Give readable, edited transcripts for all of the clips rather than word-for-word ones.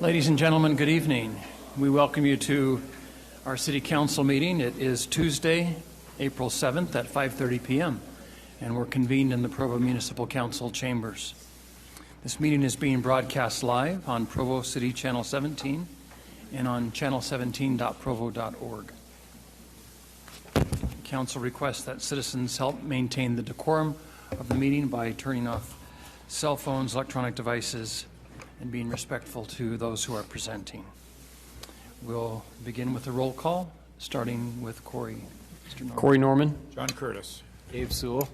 Ladies and gentlemen, good evening. We welcome you to our City Council meeting. It is Tuesday, April 7th at 5:30 p.m., and we're convened in the Provo Municipal Council chambers. This meeting is being broadcast live on Provo City Channel 17 and on channel17.provo.org. Council requests that citizens help maintain the decorum of the meeting by turning off cell phones, electronic devices, and being respectful to those who are presenting. We'll begin with a roll call, starting with Corey. Mr. Norman. Corey Norman. John Curtis. Dave Sewell.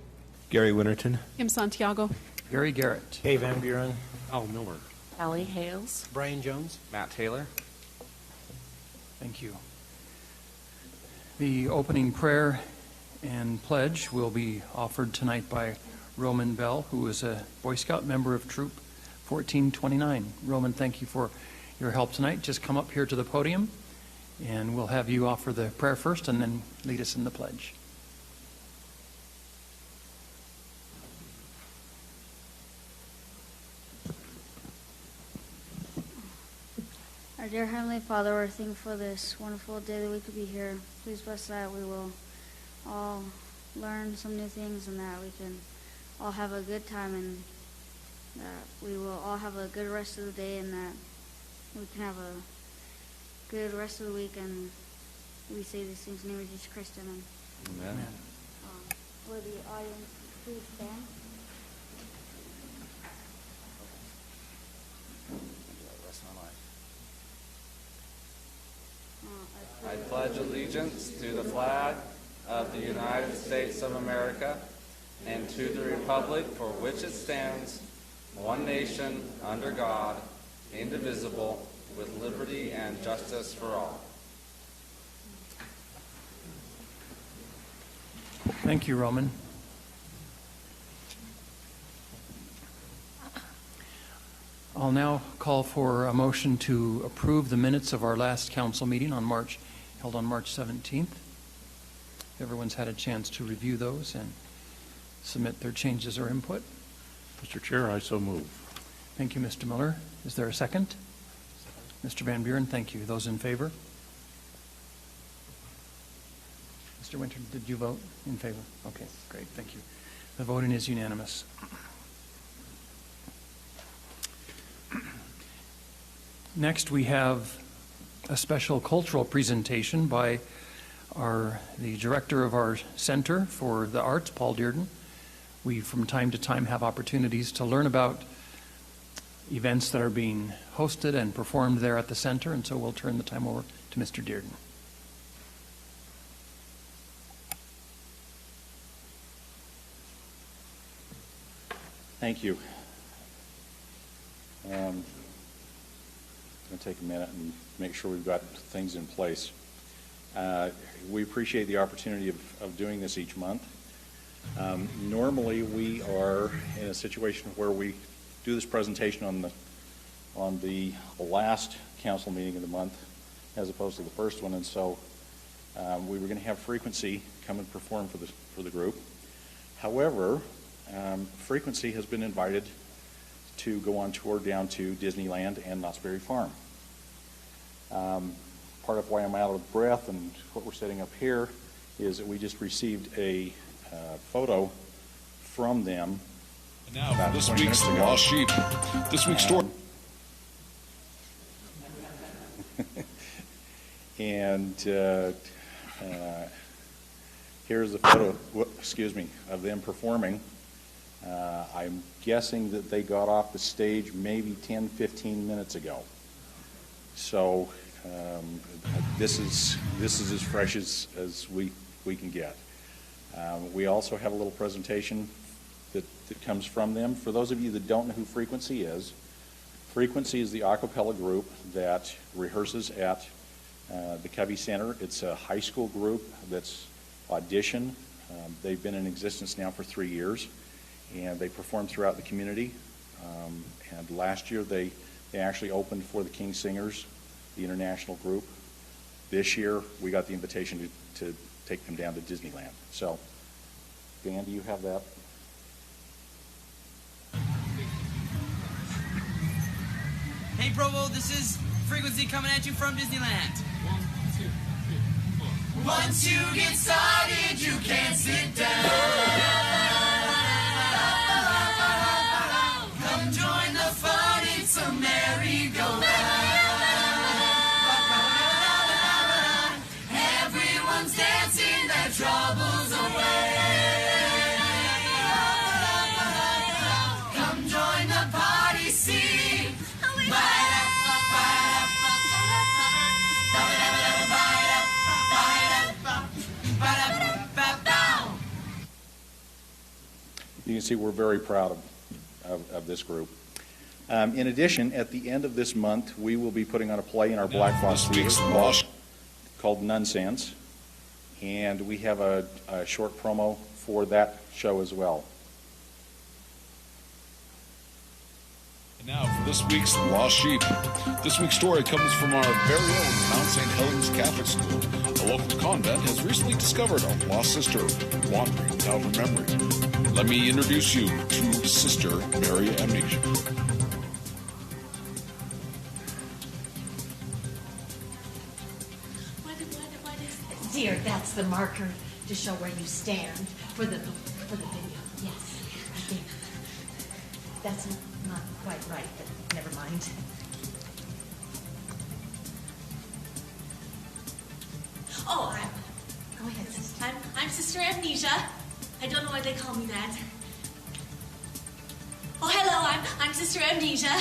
Gary Winterton. Kim Santiago. Gary Garrett. Kay Van Buren. Al Miller. Allie Hales. Brian Jones. Matt Taylor. Thank you. The opening prayer and pledge will be offered tonight by Roman Bell, who is a Boy Scout member of Troop 1429. Roman, thank you for your help tonight. Just come up here to the podium, and we'll have you offer the prayer first and then lead us in the pledge. Our dear Heavenly Father, we're thankful for this wonderful day that we could be here. Please bless that we will all learn some new things and that we can all have a good time and that we will all have a good rest of the day and that we can have a good rest of the week, and we say these things in the name of Jesus Christ. Amen. Amen. Will the audience please stand? I pledge allegiance to the flag of the United States of America and to the republic for which it stands, one nation, under God, indivisible, with liberty and justice for all. Thank you, Roman. I'll now call for a motion to approve the minutes of our last council meeting held on March 17th. Everyone's had a chance to review those and submit their changes or input. Mr. Chair, I so move. Thank you, Mr. Miller. Is there a second? Mr. Van Buren, thank you. Those in favor? Mr. Winter, did you vote in favor? Okay, great, thank you. The voting is unanimous. Next, we have a special cultural presentation by the director of our Center for the Arts, Paul Dearden. We, from time to time, have opportunities to learn about events that are being hosted and performed there at the center, and so we'll turn the time over to Mr. Dearden. Thank you. I'm going to take a minute and make sure we've got things in place. We appreciate the opportunity of doing this each month. Normally we are in a situation where we do this presentation on the last council meeting of the month as opposed to the first one, and so we were going to have Frequency come and perform for the group. However, Frequency has been invited to go on tour down to Disneyland and Knott's Berry Farm. Part of why I'm out of breath and what we're setting up here is that we just received a photo from them. And now for this week's Lost Sheep. This week's story. And here's the photo, of them performing. I'm guessing that they got off the stage maybe 10-15 minutes ago. So this is as fresh as we can get. We also have a little presentation that comes from them. For those of you that don't know who Frequency is the a cappella group that rehearses at the Covey Center. It's a high school group that's auditioned. They've been in existence now for 3 years, and they perform throughout the community. And last year they actually opened for the King Singers, the international group. This year we got the invitation to take them down to Disneyland. So, Dan, do you have that? Hey Provo, this is Frequency coming at you from Disneyland. 1, 2, 3, 4. Once you get started, you can't sit down. Come join the fun, it's a merry-go-round. Everyone's dancing their troubles away. Come join the party scene. You can see we're very proud of this group. In addition, at the end of this month, we will be putting on a play in our Black Box Theater called Nonsense, and we have a short promo for that show as well. And now for this week's Lost Sheep. This week's story comes from our very own Mount St. Helens Catholic School. A local convent has recently discovered a lost sister wandering without her memory. Let me introduce you to Sister Mary Amnesia. What is it? Dear, that's the marker to show where you stand for the video. Yes, I think that's not quite right, but never mind. Oh, go ahead, sister. I'm Sister Amnesia. I don't know why they call me that. Oh, hello, I'm Sister Amnesia.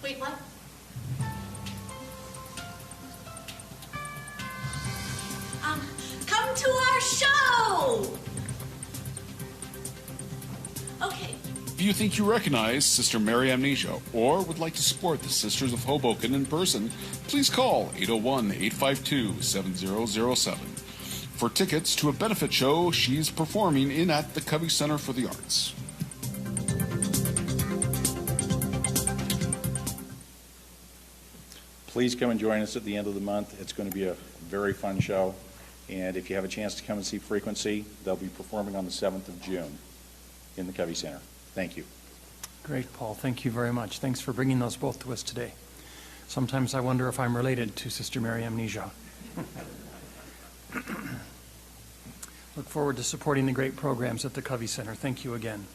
Wait, what? Come to our show! Okay. If you think you recognize Sister Mary Amnesia or would like to support the Sisters of Hoboken in person, please call 801-852-7007 for tickets to a benefit show she's performing in at the Covey Center for the Arts. Please come and join us at the end of the month. It's going to be a very fun show. And if you have a chance to come and see Frequency, they'll be performing on the 7th of June in the Covey Center. Thank you. Great, Paul. Thank you very much. Thanks for bringing those both to us today. Sometimes I wonder if I'm related to Sister Mary Amnesia. Look forward to supporting the great programs at the Covey Center. Thank you again.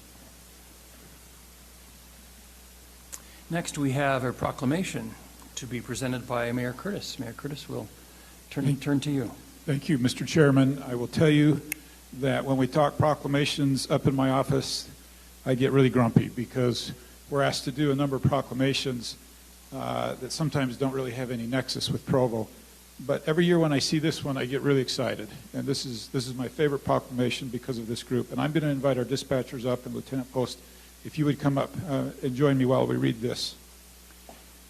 Next, we have a proclamation to be presented by Mayor Curtis. Mayor Curtis, we'll turn to you. Thank you, Mr. Chairman. I will tell you that when we talk proclamations up in my office, I get really grumpy because we're asked to do a number of proclamations that sometimes don't really have any nexus with Provo. But every year when I see this one, I get really excited. And this is my favorite proclamation because of this group. And I'm going to invite our dispatchers up and Lieutenant Post, if you would come up and join me while we read this.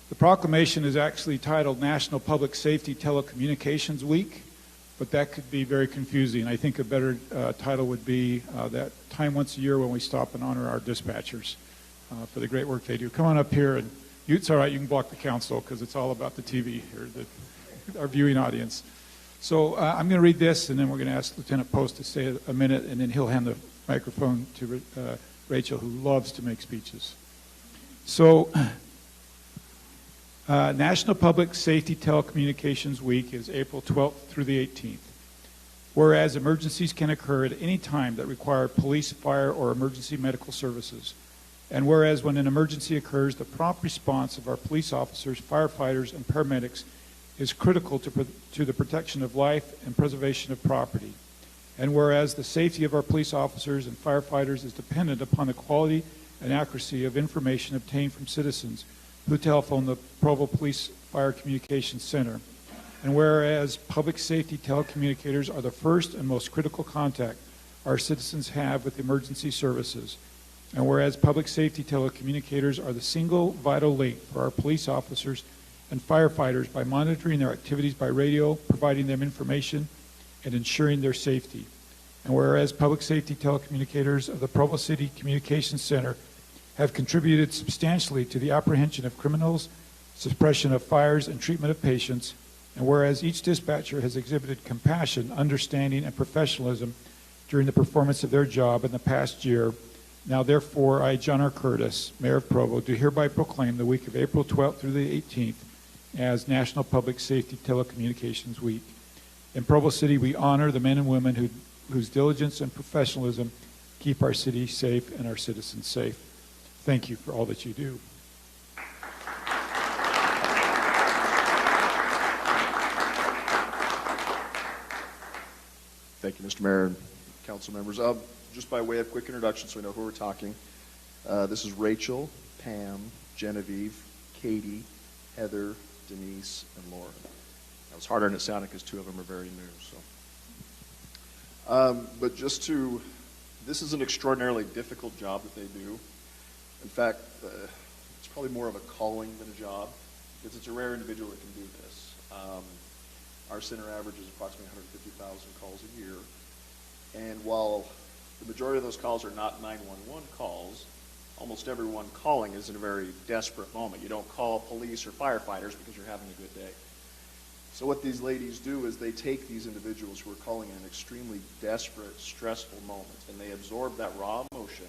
The proclamation is actually titled National Public Safety Telecommunications Week, but that could be very confusing. I think a better title would be that time once a year when we stop and honor our dispatchers for the great work they do. Come on up here, and it's all right, you can block the council because it's all about the TV here, our viewing audience. So I'm going to read this, and then we're going to ask Lieutenant Post to say a minute, and then he'll hand the microphone to Rachel, who loves to make speeches. So National Public Safety Telecommunications Week is April 12th through the 18th. Whereas emergencies can occur at any time that require police, fire, or emergency medical services. And whereas when an emergency occurs, the prompt response of our police officers, firefighters, and paramedics is critical to the protection of life and preservation of property. And whereas the safety of our police officers and firefighters is dependent upon the quality and accuracy of information obtained from citizens who telephone the Provo Police Fire Communications Center. And whereas public safety telecommunicators are the first and most critical contact our citizens have with emergency services. And whereas public safety telecommunicators are the single vital link for our police officers and firefighters by monitoring their activities by radio, providing them information, and ensuring their safety. And whereas public safety telecommunicators of the Provo City Communications Center have contributed substantially to the apprehension of criminals, suppression of fires, and treatment of patients. And whereas each dispatcher has exhibited compassion, understanding, and professionalism during the performance of their job in the past year, now therefore I, John R. Curtis, Mayor of Provo, do hereby proclaim the week of April 12th through the 18th as National Public Safety Telecommunications Week. In Provo City, we honor the men and women whose diligence and professionalism keep our city safe and our citizens safe. Thank you for all that you do. Thank you, Mr. Mayor and council members. Just by way of quick introduction so we know who we're talking, this is Rachel, Pam, Genevieve, Katie, Heather, Denise, and Lauren. That was harder than it sounded because two of them are very new. But this is an extraordinarily difficult job that they do. In fact, it's probably more of a calling than a job because it's a rare individual that can do this. Our center averages approximately 150,000 calls a year. And while the majority of those calls are not 911 calls, almost everyone calling is in a very desperate moment. You don't call police or firefighters because you're having a good day. So what these ladies do is they take these individuals who are calling in an extremely desperate, stressful moment, and they absorb that raw emotion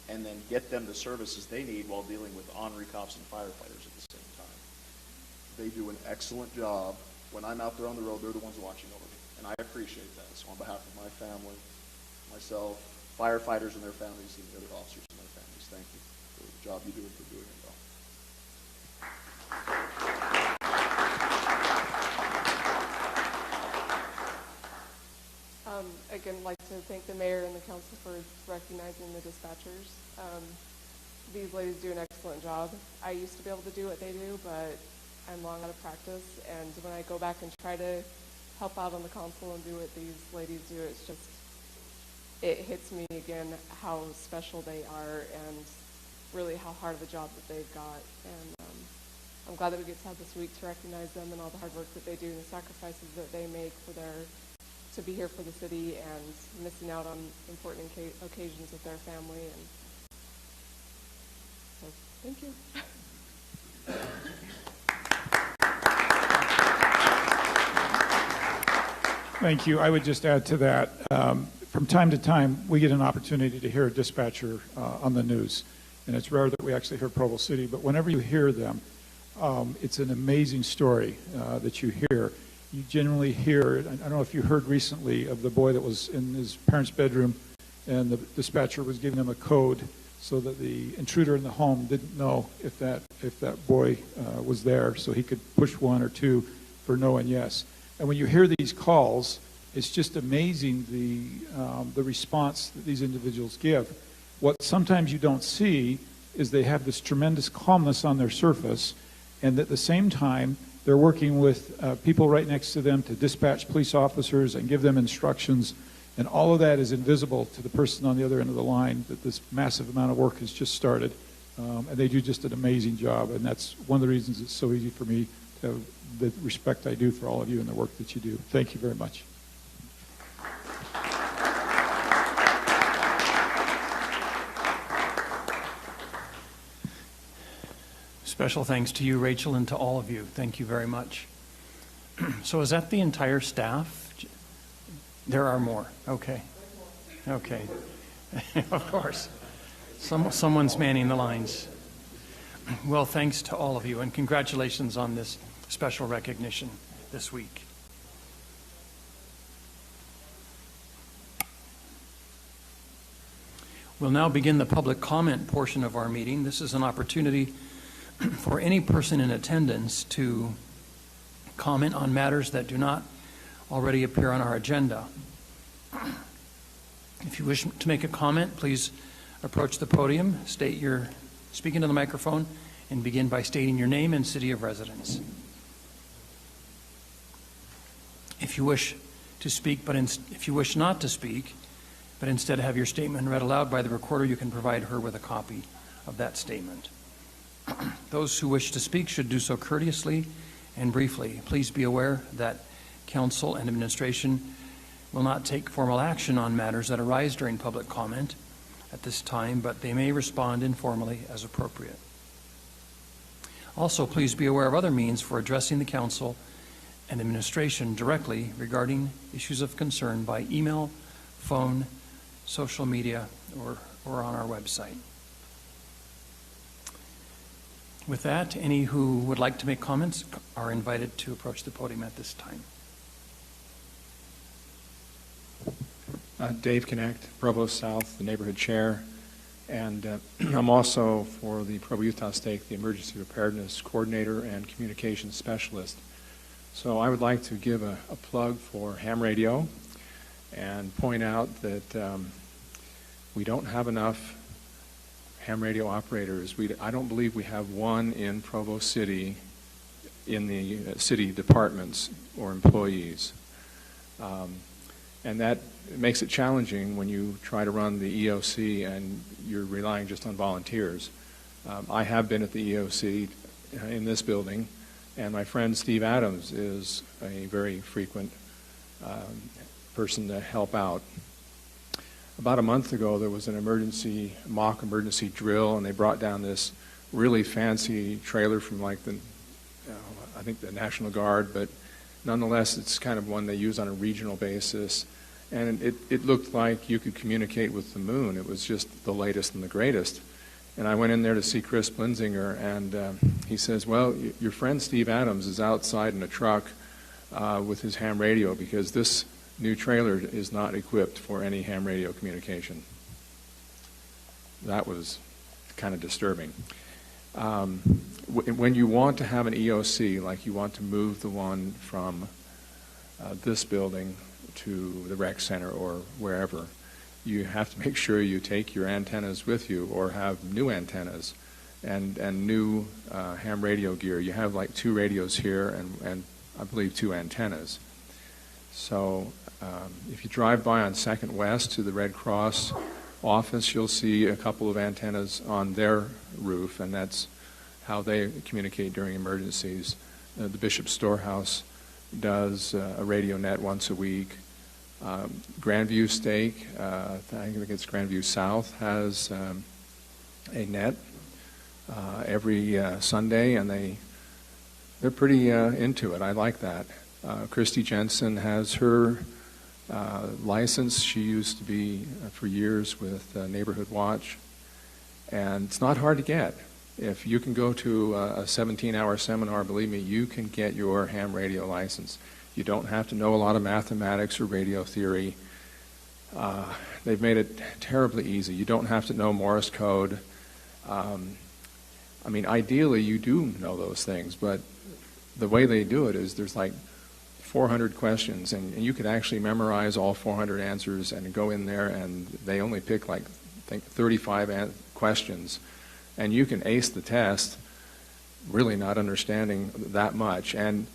and then get them the services they need while dealing with ornery cops and firefighters at the same time. They do an excellent job. When I'm out there on the road, they're the ones watching over me, and I appreciate that. So on behalf of my family, myself, firefighters and their families, and the other officers and their families, thank you for the job you do and for doing it well. Again, I'd like to thank the mayor and the council for recognizing the dispatchers. These ladies do an excellent job. I used to be able to do what they do, but I'm long out of practice, and when I go back and try to help out on the console and do what these ladies do, it hits me again how special they are and really how hard of a job that they've got. And I'm glad that we get to have this week to recognize them and all the hard work that they do and the sacrifices that they make to be here for the city and missing out on important occasions with their family. And so, thank you. Thank you. I would just add to that, from time to time, we get an opportunity to hear a dispatcher on the news. And it's rare that we actually hear Provo City, but whenever you hear them, it's an amazing story that you hear. You generally hear, I don't know if you heard recently of the boy that was in his parents' bedroom and the dispatcher was giving him a code so that the intruder in the home didn't know if that boy was there, so he could push 1 or 2 for no and yes. And when you hear these calls, it's just amazing the response that these individuals give. What sometimes you don't see is they have this tremendous calmness on their surface, and at the same time, they're working with people right next to them to dispatch police officers and give them instructions, and all of that is invisible to the person on the other end of the line, that this massive amount of work has just started. And they do just an amazing job, and that's one of the reasons it's so easy for me to have the respect I do for all of you and the work that you do. Thank you very much. Special thanks to you, Rachel, and to all of you. Thank you very much. So is that the entire staff? There are more. Okay. Okay. Of course. Someone's manning the lines. Well, thanks to all of you, and congratulations on this special recognition this week. We'll now begin the public comment portion of our meeting. This is an opportunity for any person in attendance to comment on matters that do not already appear on our agenda. If you wish to make a comment, please approach the podium, speak into the microphone, and begin by stating your name and city of residence. If you wish to speak, if you wish not to speak, but instead have your statement read aloud by the recorder, you can provide her with a copy of that statement. Those who wish to speak should do so courteously and briefly. Please be aware that council and administration will not take formal action on matters that arise during public comment at this time, but they may respond informally as appropriate. Also, please be aware of other means for addressing the council and administration directly regarding issues of concern by email, phone, social media, or on our website. With that, any who would like to make comments are invited to approach the podium at this time. Dave Connect, Provo South, the neighborhood chair, and I'm also, for the Provo Utah Stake, the emergency preparedness coordinator and communications specialist. So I would like to give a plug for ham radio and point out that we don't have enough ham radio operators. I don't believe we have one in Provo City in the city departments or employees. And that makes it challenging when you try to run the EOC and you're relying just on volunteers. I have been at the EOC in this building, and my friend Steve Adams is a very frequent person to help out. About a month ago, there was an mock emergency drill, and they brought down this really fancy trailer from like I think the National Guard, but nonetheless, it's kind of one they use on a regional basis. And it looked like you could communicate with the moon. It was just the latest and the greatest. And I went in there to see Chris Blinzinger, and he says, well, your friend Steve Adams is outside in a truck with his ham radio because this new trailer is not equipped for any ham radio communication. That was kind of disturbing. When you want to have an EOC, like you want to move the one from this building to the rec center or wherever, you have to make sure you take your antennas with you or have new antennas and new ham radio gear. You have like 2 radios here and I believe 2 antennas. So if you drive by on 2nd West to the Red Cross office, you'll see a couple of antennas on their roof, and that's how they communicate during emergencies. The Bishop Storehouse does a radio net once a week. Grandview Stake, I think it's Grandview South, has a net every Sunday, and they're pretty into it. I like that. Christy Jensen has her license. She used to be for years with Neighborhood Watch, and it's not hard to get. If you can go to a 17-hour seminar, believe me, you can get your ham radio license. You don't have to know a lot of mathematics or radio theory. They've made it terribly easy. You don't have to know Morse code. I mean, ideally, you do know those things, but the way they do it is there's like 400 questions, and you could actually memorize all 400 answers and go in there, and they only pick like, I think, 35 questions, and you can ace the test really not understanding that much. And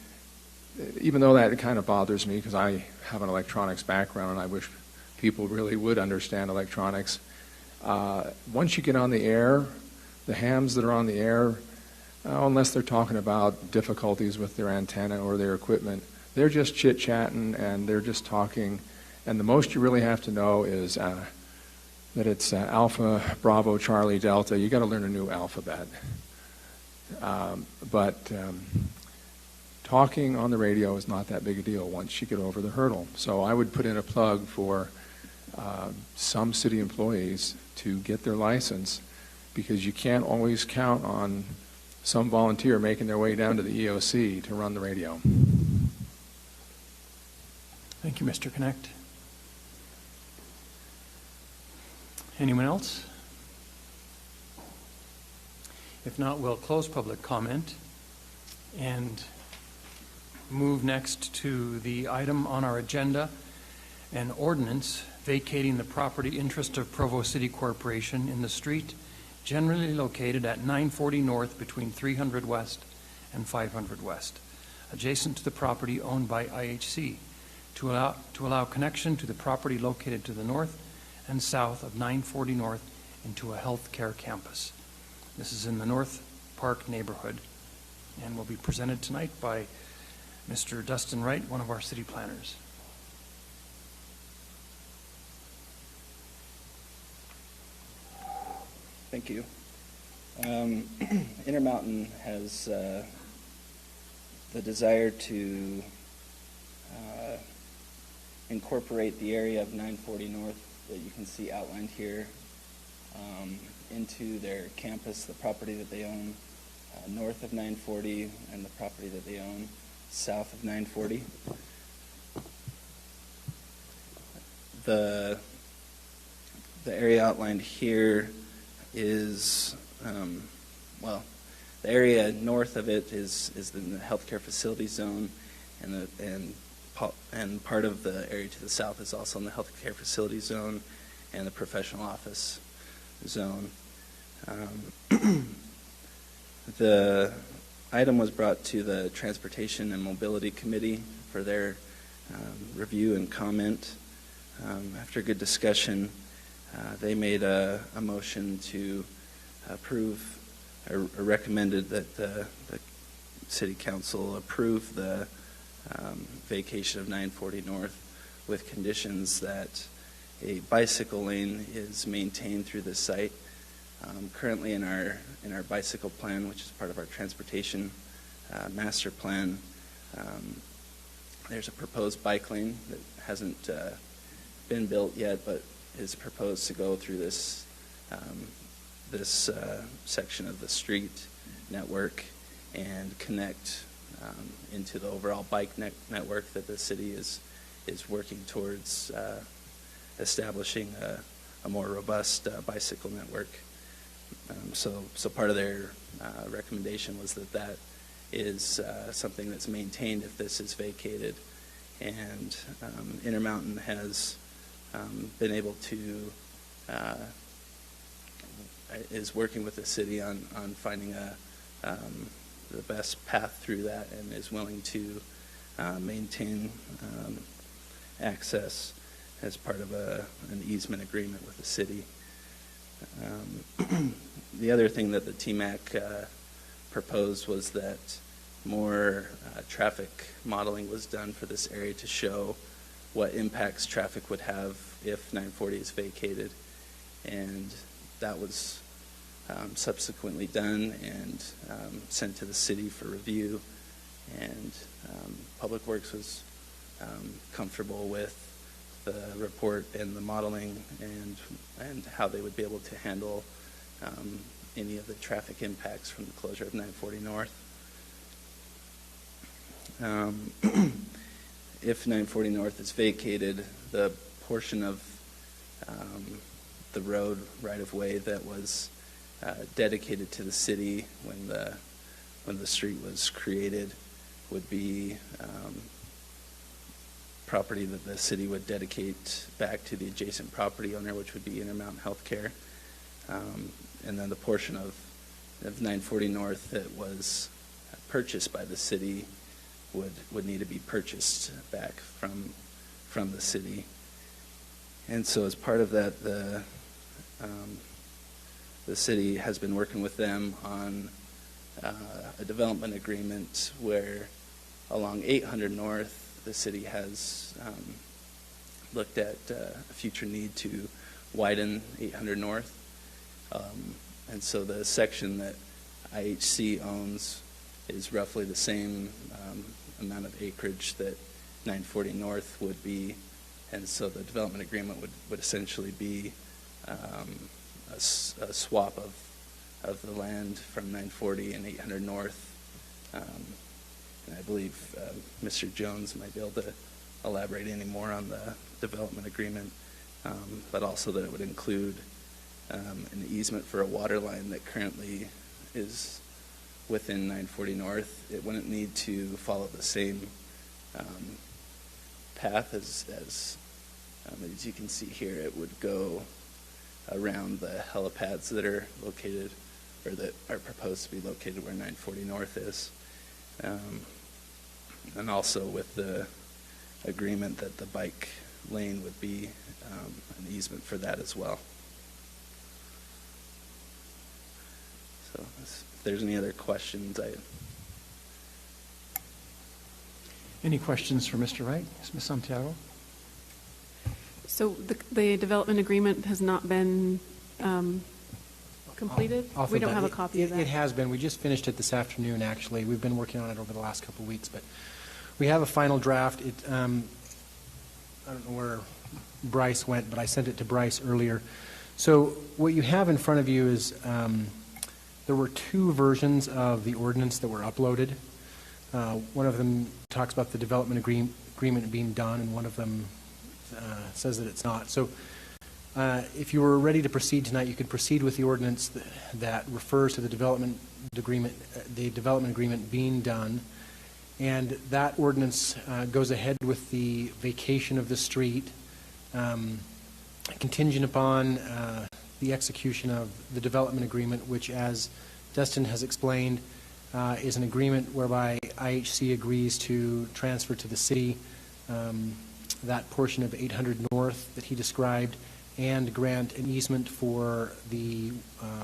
even though that kind of bothers me because I have an electronics background and I wish people really would understand electronics, once you get on the air, the hams that are on the air, unless they're talking about difficulties with their antenna or their equipment, they're just chit-chatting and they're just talking. And the most you really have to know is that it's Alpha, Bravo, Charlie, Delta. You got to learn a new alphabet. But talking on the radio is not that big a deal once you get over the hurdle. So I would put in a plug for some city employees to get their license, because you can't always count on some volunteer making their way down to the EOC to run the radio. Thank you, Mr. Connect. Anyone else? If not, we'll close public comment and move next to the item on our agenda, an ordinance vacating the property interest of Provo City Corporation in the street generally located at 940 North between 300 West and 500 West, adjacent to the property owned by IHC, to allow connection to the property located to the north and south of 940 North into a health care campus. This is in the North Park neighborhood and will be presented tonight by Mr. Dustin Wright, one of our city planners. Thank you. Intermountain has the desire to incorporate the area of 940 North that you can see outlined here into their campus, the property that they own north of 940 and the property that they own south of 940. The area outlined here is, well, the area north of it is in the healthcare facility zone, and part of the area to the south is also in the healthcare facility zone and the professional office zone. The item was brought to the Transportation and Mobility Committee for their review and comment. After good discussion, they made a motion to approve or recommended that the City Council approve the vacation of 940 North with conditions that a bicycle lane is maintained through the site. Currently in our bicycle plan, which is part of our transportation master plan, there's a proposed bike lane that hasn't been built yet, but is proposed to go through this section of the street network and connect into the overall bike network that the city is working towards establishing a more robust bicycle network. So part of their recommendation was that is something that's maintained if this is vacated, and Intermountain has been able to is working with the city on finding the best path through that, and is willing to maintain access as part of an easement agreement with the city. The other thing that the TMAC proposed was that more traffic modeling was done for this area to show what impacts traffic would have if 940 is vacated, and that was subsequently done and sent to the city for review, and Public Works was comfortable with the report and the modeling and how they would be able to handle any of the traffic impacts from the closure of 940 North. If 940 North is vacated, the portion of the road right-of-way that was dedicated to the city when the street was created would be property that the city would dedicate back to the adjacent property owner, which would be Intermountain Healthcare. And then the portion of 940 North that was purchased by the city would need to be purchased back from the city. And so as part of that, the city has been working with them on a development agreement where along 800 North, the city has looked at a future need to widen 800 North. And so the section that IHC owns is roughly the same amount of acreage that 940 North would be. And so the development agreement would essentially be a swap of the land from 940 and 800 North. And I believe Mr. Jones might be able to elaborate any more on the development agreement, but also that it would include an easement for a water line that currently is within 940 North. It wouldn't need to follow the same path as you can see here. It would go around the helipads that are located, or that are proposed to be located where 940 North is. And also with the agreement that the bike lane would be an easement for that as well. So if there's any other questions, Any questions for Mr. Wright? Ms. Santiago? So the development agreement has not been completed? Off We of don't that. have a copy of that. It has been. We just finished it this afternoon, actually. We've been working on it over the last couple of weeks, but we have a final draft. I don't know where Bryce went, but I sent it to Bryce earlier. So what you have in front of you is there were two versions of the ordinance that were uploaded. One of them talks about the development agreement being done, and one of them says that it's not. So if you were ready to proceed tonight, you could proceed with the ordinance that refers to the development agreement being done. And that ordinance goes ahead with the vacation of the street, contingent upon the execution of the development agreement, which, as Dustin has explained, is an agreement whereby IHC agrees to transfer to the city that portion of 800 North that he described, and grant an easement for the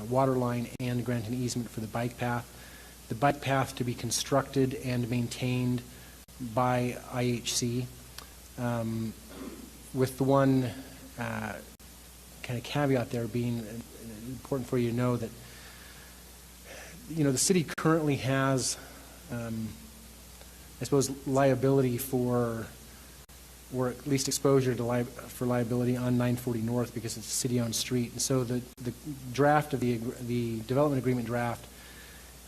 water line, and grant an easement for the bike path. The bike path to be constructed and maintained by IHC, with the one kind of caveat there being important for you to know that, the city currently has, I suppose, liability for, or at least exposure to for liability on 940 North because it's a city-owned street. And so the draft of the development agreement draft,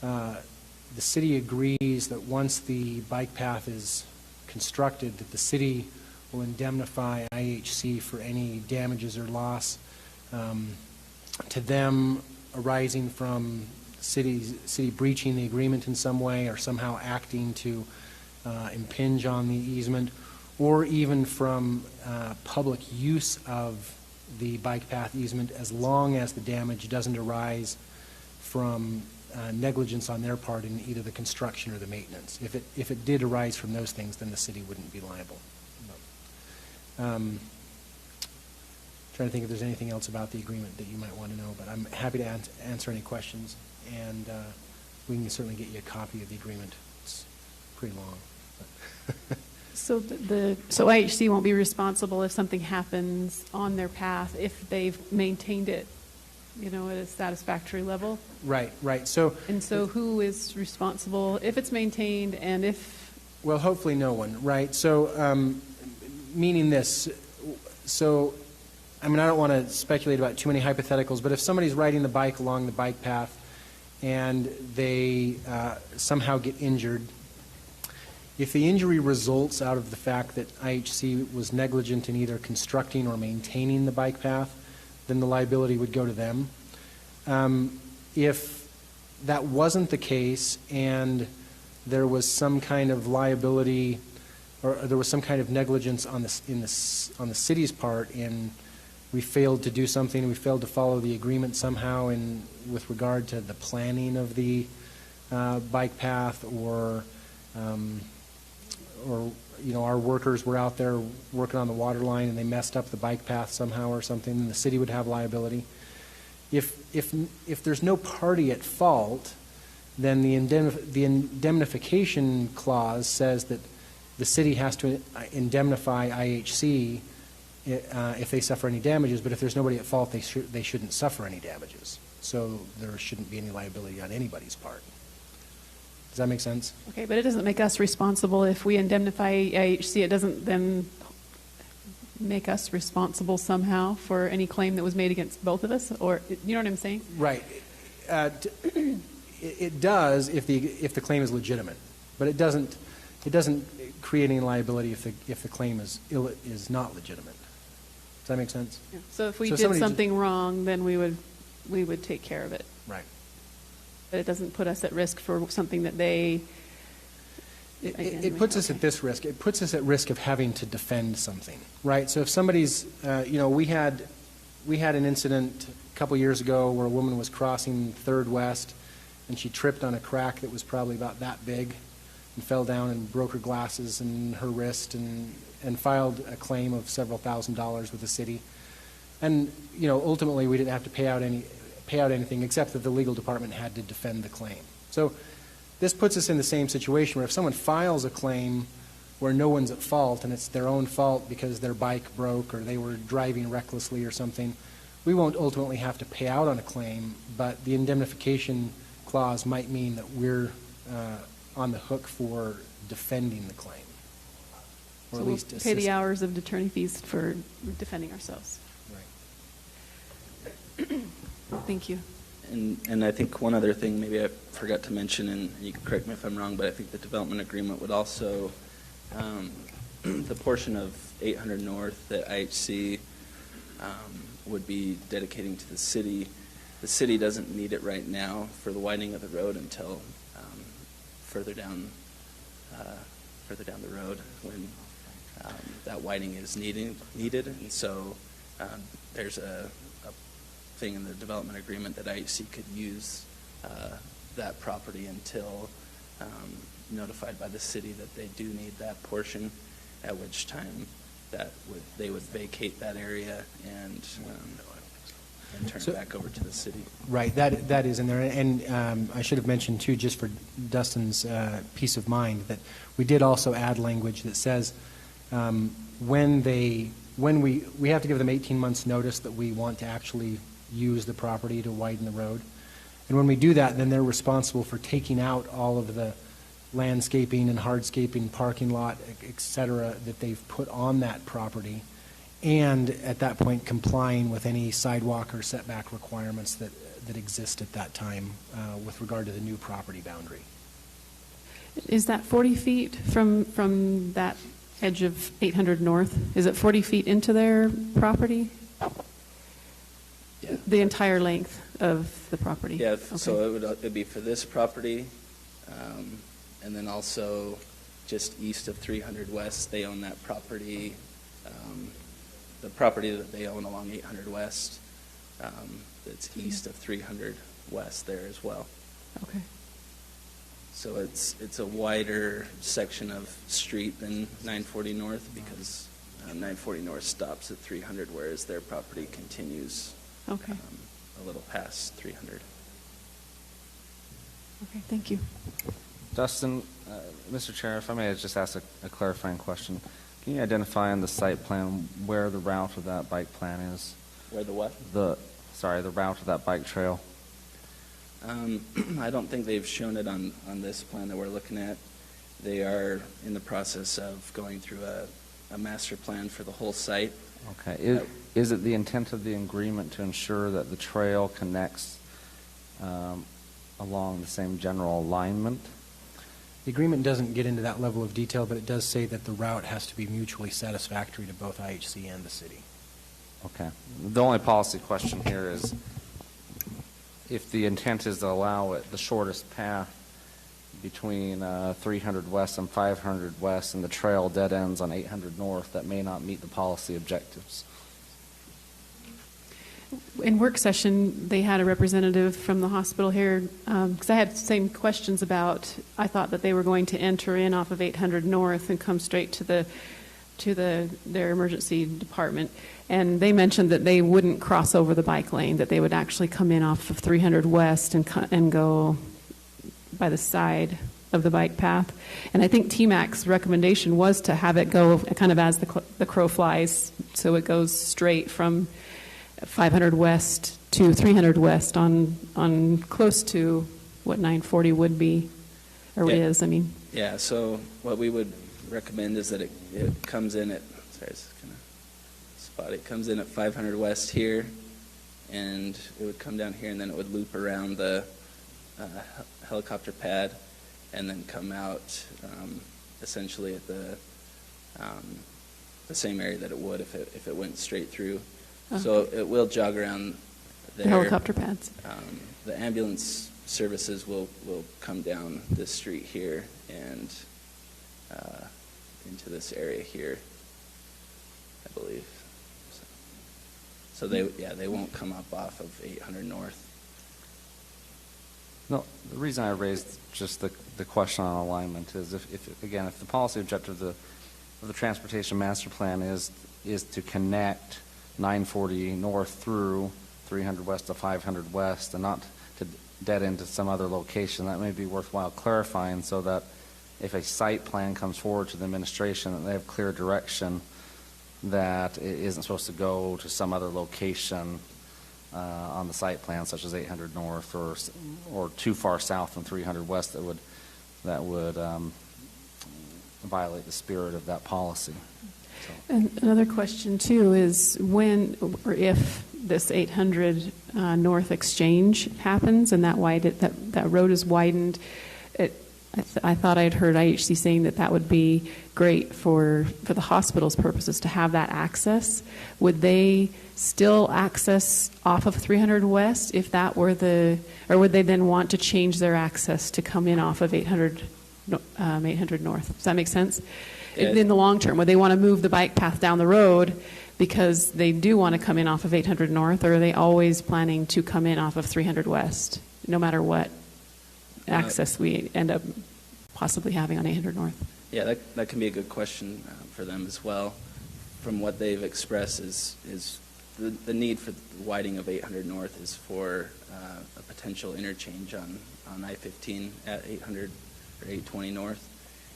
the city agrees that once the bike path is constructed, that the city will indemnify IHC for any damages or loss to them arising from city breaching the agreement in some way, or somehow acting to impinge on the easement, or even from public use of the bike path easement, as long as the damage doesn't arise from negligence on their part in either the construction or the maintenance. If it did arise from those things, then the city wouldn't be liable. Trying to think if there's anything else about the agreement that you might want to know, but I'm happy to answer any questions, and we can certainly get you a copy of the agreement. It's pretty long. So so IHC won't be responsible if something happens on their path if they've maintained it, at a satisfactory level? Right. So who is responsible if it's maintained, and if? Well, hopefully no one, right? So meaning this, I don't want to speculate about too many hypotheticals, but if somebody's riding the bike along the bike path and they somehow get injured, if the injury results out of the fact that IHC was negligent in either constructing or maintaining the bike path, then the liability would go to them. If that wasn't the case and there was some kind of liability, or there was some kind of negligence on the city's part, and we failed to do something, we failed to follow the agreement somehow with regard to the planning of the bike path, or our workers were out there working on the water line and they messed up the bike path somehow or something, then the city would have liability. If there's no party at fault, then the indemnification clause says that the city has to indemnify IHC if they suffer any damages, but if there's nobody at fault, they shouldn't suffer any damages. So there shouldn't be any liability on anybody's part. Does that make sense? Okay, but it doesn't make us responsible if we indemnify IHC. It doesn't then make us responsible somehow for any claim that was made against both of us, or you know what I'm saying? Right. It does if the claim is legitimate, but it doesn't create any liability if the claim is not legitimate. Does that make sense? Yeah. So if we did something wrong, then we would take care of it. Right. But it doesn't put us at risk for something that they. It puts us at this risk. It puts us at risk of having to defend something, right? So if somebody's, we had an incident a couple years ago where a woman was crossing 3rd West, and she tripped on a crack that was probably about that big, and fell down and broke her glasses and her wrist, and filed a claim of several $1,000s with the city. And ultimately we didn't have to pay out anything except that the legal department had to defend the claim. So this puts us in the same situation where if someone files a claim where no one's at fault and it's their own fault because their bike broke or they were driving recklessly or something, we won't ultimately have to pay out on a claim, but the indemnification clause might mean that we're on the hook for defending the claim or So at we'll least pay the assist. hours of attorney fees for defending ourselves. Right. Thank you. And I think one other thing maybe I forgot to mention, and you can correct me if I'm wrong, but I think the development agreement would also, the portion of 800 North that IHC would be dedicating to the city. The city doesn't need it right now for the widening of the road until further down the road when that widening is needed. And so there's a thing in the development agreement that IHC could use that property until notified by the city that they do need that portion, at which time they would vacate that area and turn it back over to the city. Right, that is in there. And I should have mentioned, too, just for Dustin's peace of mind, that we did also add language that says when we have to give them 18 months' notice that we want to actually use the property to widen the road. And when we do that, then they're responsible for taking out all of the landscaping and hardscaping, parking lot, et cetera, that they've put on that property, and at that point complying with any sidewalk or setback requirements that exist at that time with regard to the new property boundary. Is that 40 feet from that edge of 800 North? Is it 40 feet into their property? Yeah. The entire length of the property? Yeah, Okay. so it'd be for this property, and then also just east of 300 West, they own that property. The property that they own along 800 West, that's east of 300 West there as well. Okay. So it's a wider section of street than 940 North because 940 North stops at 300, whereas their property continues Okay. a little past 300. Okay, thank you. Dustin, Mr. Chair, if I may just ask a clarifying question. Can you identify on the site plan where the route of that bike plan is? Where the what? The route of that bike trail. I don't think they've shown it on this plan that we're looking at. They are in the process of going through a master plan for the whole site. Okay. Is it the intent of the agreement to ensure that the trail connects along the same general alignment? The agreement doesn't get into that level of detail, but it does say that the route has to be mutually satisfactory to both IHC and the city. Okay. The only policy question here is if the intent is to allow it the shortest path between 300 West and 500 West and the trail dead ends on 800 North, that may not meet the policy objectives. In work session, they had a representative from the hospital here, because I had the same questions about, I thought that they were going to enter in off of 800 North and come straight to their emergency department. And they mentioned that they wouldn't cross over the bike lane, that they would actually come in off of 300 West and go by the side of the bike path. And I think TMAC's recommendation was to have it go kind of as the crow flies, so it goes straight from 500 West to 300 West on close to what 940 would be, or is, I mean. Yeah, so what we would recommend is that it comes in at, sorry, it's kind of spotty. It comes in at 500 West here, and it would come down here, and then it would loop around the helicopter pad, and then come out essentially at the same area that it would if it went straight through. Okay. So it will jog around there. The helicopter pads. The ambulance services will come down this street here and into this area here, I believe. So they won't come up off of 800 North. No, the reason I raised just the question on alignment is if the policy objective of the transportation master plan is to connect 940 North through 300 West to 500 West and not to dead end to some other location, that may be worthwhile clarifying so that if a site plan comes forward to the administration, that they have clear direction that it isn't supposed to go to some other location on the site plan, such as 800 North or too far south from 300 West that would violate the spirit of that policy. And another question too is when or if this 800 North exchange happens and that road is widened, I thought I'd heard IHC saying that would be great for the hospital's purposes to have that access. Would they still access off of 300 West if that were or would they then want to change their access to come in off of 800 North? Does that make sense? In the long term, would they want to move the bike path down the road because they do want to come in off of 800 North, or are they always planning to come in off of 300 West, no matter what access we end up possibly having on 800 North? Yeah, that can be a good question for them as well. From what they've expressed is the need for the widening of 800 North is for a potential interchange on I-15 at 800 or 820 North.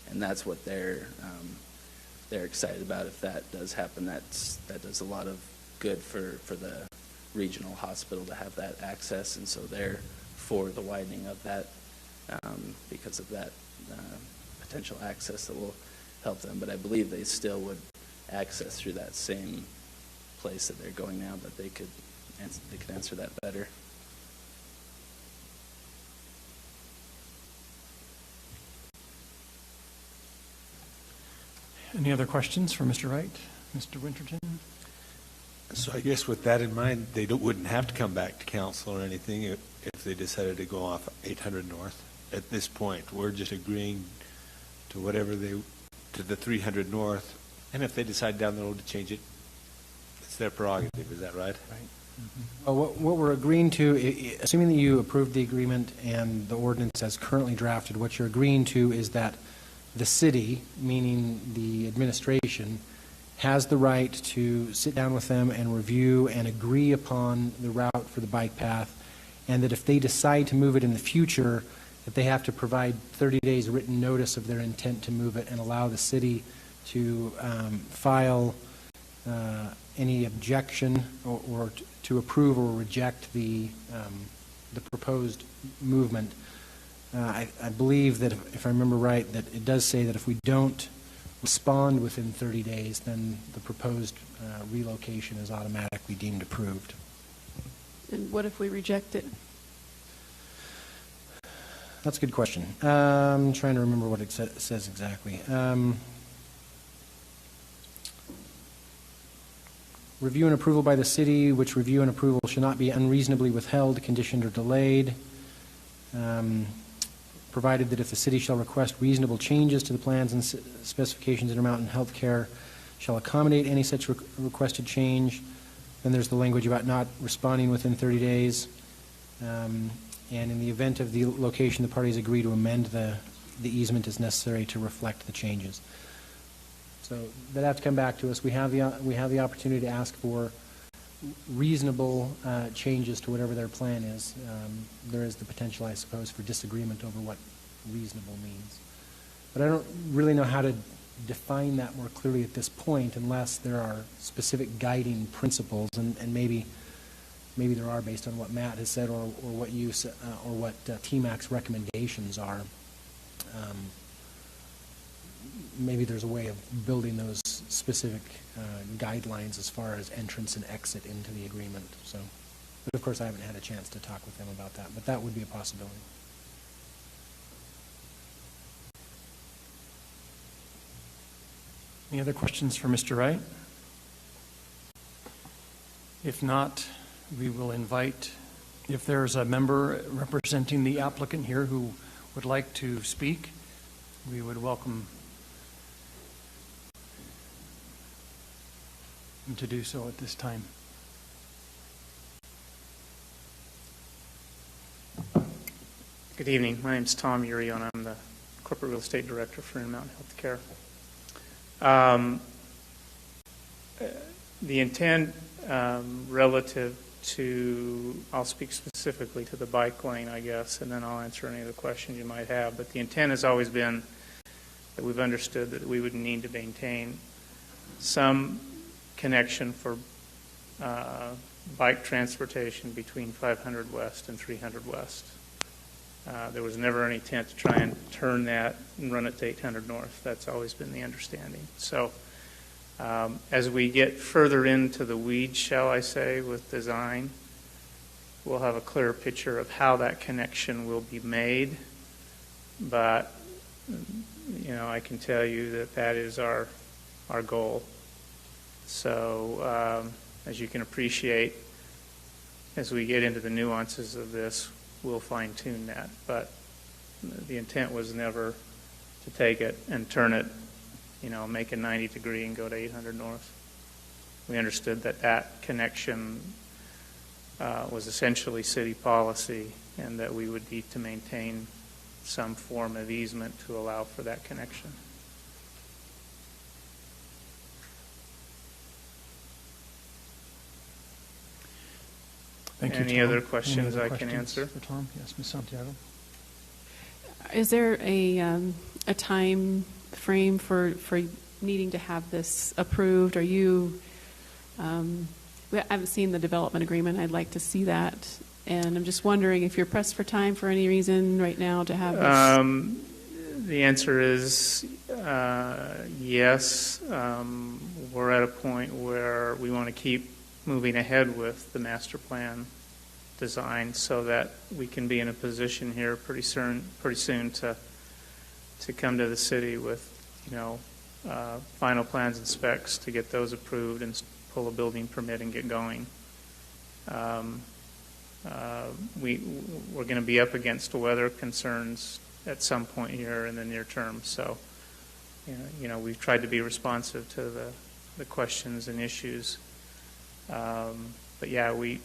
And that's what they're excited about. If that does happen, that does a lot of good for the regional hospital to have that access, and so they're for the widening of that because of that potential access that will help them. But I believe they still would access through that same place that they're going now, but they could answer that better. Any other questions for Mr. Wright? Mr. Winterton? So I guess with that in mind, they wouldn't have to come back to council or anything if they decided to go off 800 North. At this point, we're just agreeing to whatever to the 300 North, and if they decide down the road to change it, it's their prerogative. Is that right? Right. Well, what we're agreeing to, assuming that you approved the agreement and the ordinance as currently drafted, what you're agreeing to is that the city, meaning the administration, has the right to sit down with them and review and agree upon the route for the bike path, and that if they decide to move it in the future, that they have to provide 30 days written notice of their intent to move it and allow the city to file any objection or to approve or reject the proposed movement. I believe that, if I remember right, that it does say that if we don't respond within 30 days, then the proposed relocation is automatically deemed approved. And what if we reject it? That's a good question. I'm trying to remember what it says exactly. Review and approval by the city, which review and approval should not be unreasonably withheld, conditioned, or delayed. Provided that if the city shall request reasonable changes to the plans and specifications, Intermountain Healthcare shall accommodate any such requested change. Then there's the language about not responding within 30 days. And in the event of the location, the parties agree to amend the easement as necessary to reflect the changes. So they'd have to come back to us. We have the opportunity to ask for reasonable changes to whatever their plan is. There is the potential, I suppose, for disagreement over what reasonable means. But I don't really know how to define that more clearly at this point unless there are specific guiding principles, and maybe there are based on what Matt has said or what you or what TMAC's recommendations are. Maybe there's a way of building those specific guidelines as far as entrance and exit into the agreement. So, but of course, I haven't had a chance to talk with them about that, but that would be a possibility. Any other questions for Mr. Wright? If not, we will invite, if there's a member representing the applicant here who would like to speak, we would welcome him to do so at this time. Good evening. My name is Tom Urion. I'm the Corporate Real Estate Director for Intermountain Healthcare. The intent relative to, I'll speak specifically to the bike lane, I guess, and then I'll answer any of the questions you might have. But the intent has always been that we've understood that we would need to maintain some connection for bike transportation between 500 West and 300 West. There was never any intent to try and turn that and run it to 800 North. That's always been the understanding. So as we get further into the weeds, shall I say, with design, we'll have a clearer picture of how that connection will be made. But, I can tell you that that is our goal. So as you can appreciate, as we get into the nuances of this, we'll fine-tune that. But the intent was never to take it and turn it, make a 90-degree and go to 800 North. We understood that that connection was essentially city policy, and that we would need to maintain some form of easement to allow for that connection. Thank you, Any Tom. other questions Any I other can questions answer? for Tom? Yes, Ms. Santiago. Is there a time frame for needing to have this approved? Are you? I haven't seen the development agreement. I'd like to see that, and I'm just wondering if you're pressed for time for any reason right now to have this. The answer is yes. We're at a point where we want to keep moving ahead with the master plan design so that we can be in a position here pretty soon to come to the city with final plans and specs to get those approved and pull a building permit and get going. We're going to be up against weather concerns at some point here in the near term. So, we've tried to be responsive to the questions and issues. But yeah, it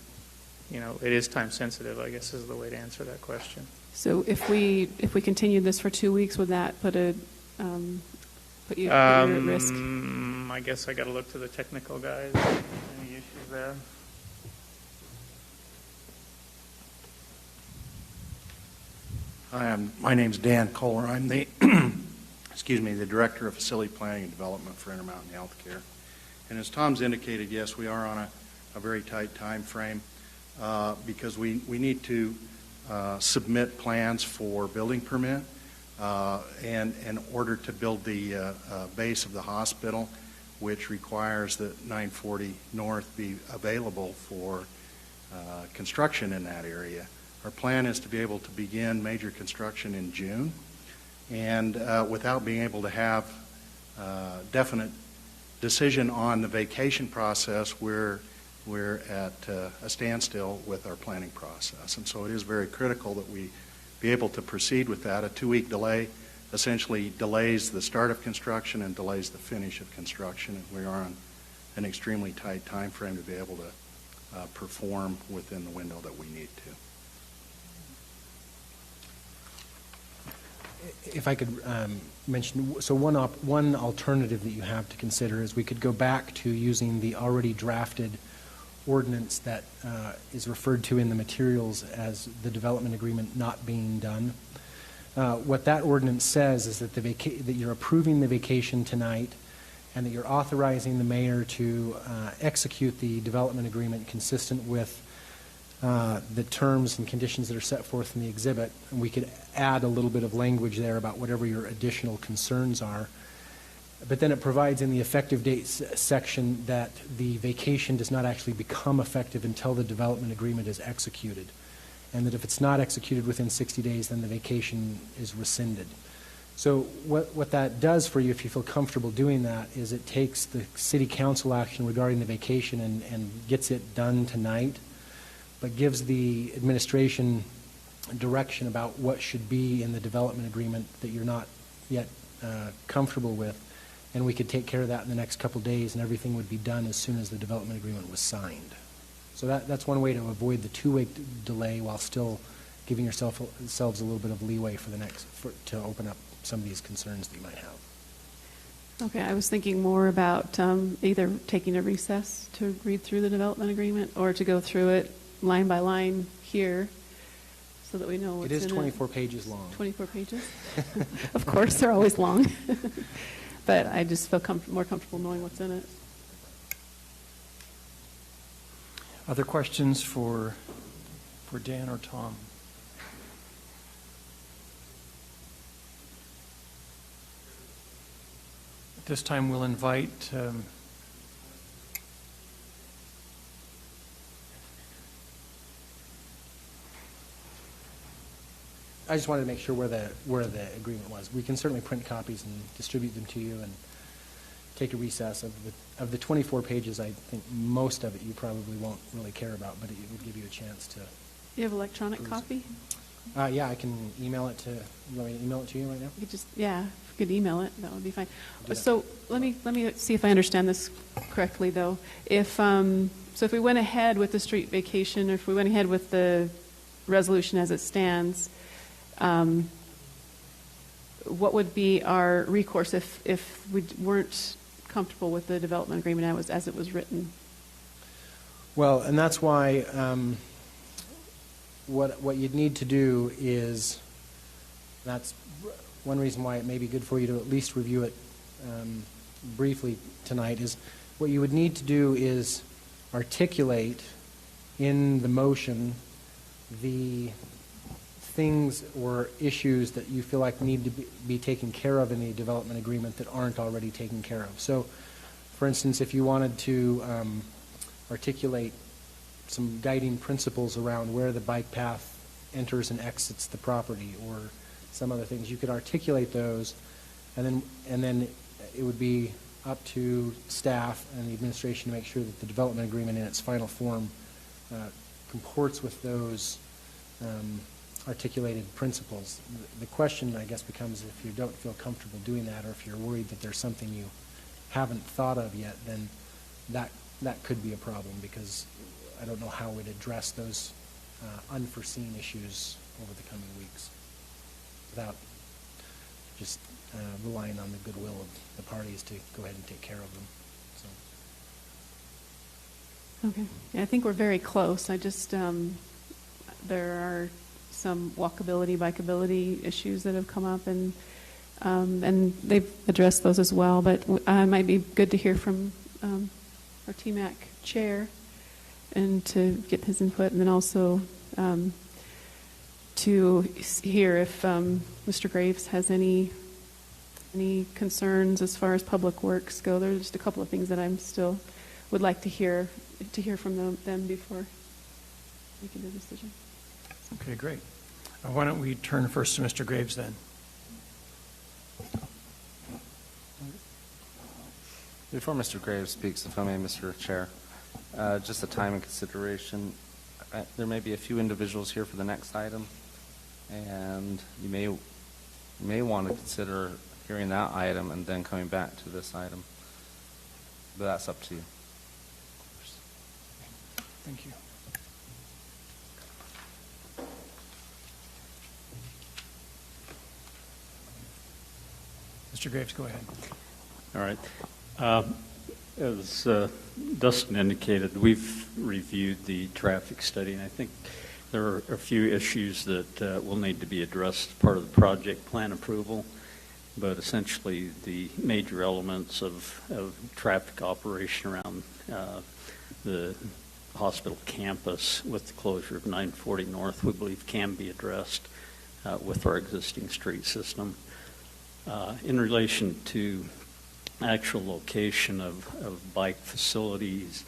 is time sensitive, I guess, is the way to answer that question. So if we continued this for 2 weeks, would that put you at risk? I guess I got to look to the technical guys. Any issues there? Hi, my name's Dan Kohler. I'm the the Director of Facility Planning and Development for Intermountain Healthcare. And as Tom's indicated, yes, we are on a very tight time frame because we need to submit plans for building permit and in order to build the base of the hospital, which requires that 940 North be available for construction in that area. Our plan is to be able to begin major construction in June, and without being able to have definite decision on the vacation process, we're at a standstill with our planning process. And so it is very critical that we be able to proceed with that. A 2-week delay essentially delays the start of construction and delays the finish of construction, and we are on an extremely tight time frame to be able to perform within the window that we need to. If I could mention, so one alternative that you have to consider is we could go back to using the already drafted ordinance that is referred to in the materials as the development agreement not being done. What that ordinance says is that that you're approving the vacation tonight and that you're authorizing the mayor to execute the development agreement consistent with the terms and conditions that are set forth in the exhibit. And we could add a little bit of language there about whatever your additional concerns are. But then it provides in the effective date section that the vacation does not actually become effective until the development agreement is executed. And that if it's not executed within 60 days, then the vacation is rescinded. So what that does for you, if you feel comfortable doing that, is it takes the city council action regarding the vacation and gets it done tonight, but gives the administration direction about what should be in the development agreement that you're not yet comfortable with, and we could take care of that in the next couple days, and everything would be done as soon as the development agreement was signed. So that's one way to avoid the 2-week delay while still giving yourselves a little bit of leeway to open up some of these concerns that you might have. Okay, I was thinking more about either taking a recess to read through the development agreement or to go through it line by line here so that we know what's in it. It is 24 pages long. 24 pages? Of course, they're always long. But I just feel more comfortable knowing what's in it. Other questions for Dan or Tom? this time, we'll invite I just wanted to make sure where the agreement was. We can certainly print copies and distribute them to you and take a recess. Of the 24 pages, I think most of it you probably won't really care about, but it would give you a chance to. You have electronic copy? Yeah, I can email it to. You want me to email it to you right now? You could just, yeah, if you could email it, that would be fine. Do that. So let me see if I understand this correctly, though. If if we went ahead with the street vacation, or if we went ahead with the resolution as it stands, what would be our recourse if we weren't comfortable with the development agreement as it was written? Well, and that's why what you'd need to do is, that's one reason why it may be good for you to at least review it briefly tonight, is what you would need to do is articulate in the motion the things or issues that you feel like need to be taken care of in the development agreement that aren't already taken care of. So, for instance, if you wanted to articulate some guiding principles around where the bike path enters and exits the property, or some other things, you could articulate those, and then it would be up to staff and the administration to make sure that the development agreement in its final form comports with those articulated principles. The question, I guess, becomes if you don't feel comfortable doing that, or if you're worried that there's something you haven't thought of yet, then that could be a problem, because I don't know how we'd address those unforeseen issues over the coming weeks without just relying on the goodwill of the parties to go ahead and take care of them. So. Okay. Yeah, I think we're very close. I just, there are some walkability, bikeability issues that have come up, and they've addressed those as well. But it might be good to hear from our TMAC chair and to get his input, and then also to hear if Mr. Graves has any concerns as far as public works go. There's just a couple of things that I'm still would like to hear from them before making a decision. Okay, great. Why don't we turn first to Mr. Graves then? Before Mr. Graves speaks, if I may, Mr. Chair, just a time and consideration. There may be a few individuals here for the next item, and you may want to consider hearing that item and then coming back to this item. But that's up to you. Thank you. Mr. Graves, go ahead. All right. As Dustin indicated, we've reviewed the traffic study, and I think there are a few issues that will need to be addressed as part of the project plan approval. But essentially, the major elements of traffic operation around the hospital campus with the closure of 940 North, we believe can be addressed with our existing street system. In relation to actual location of bike facilities,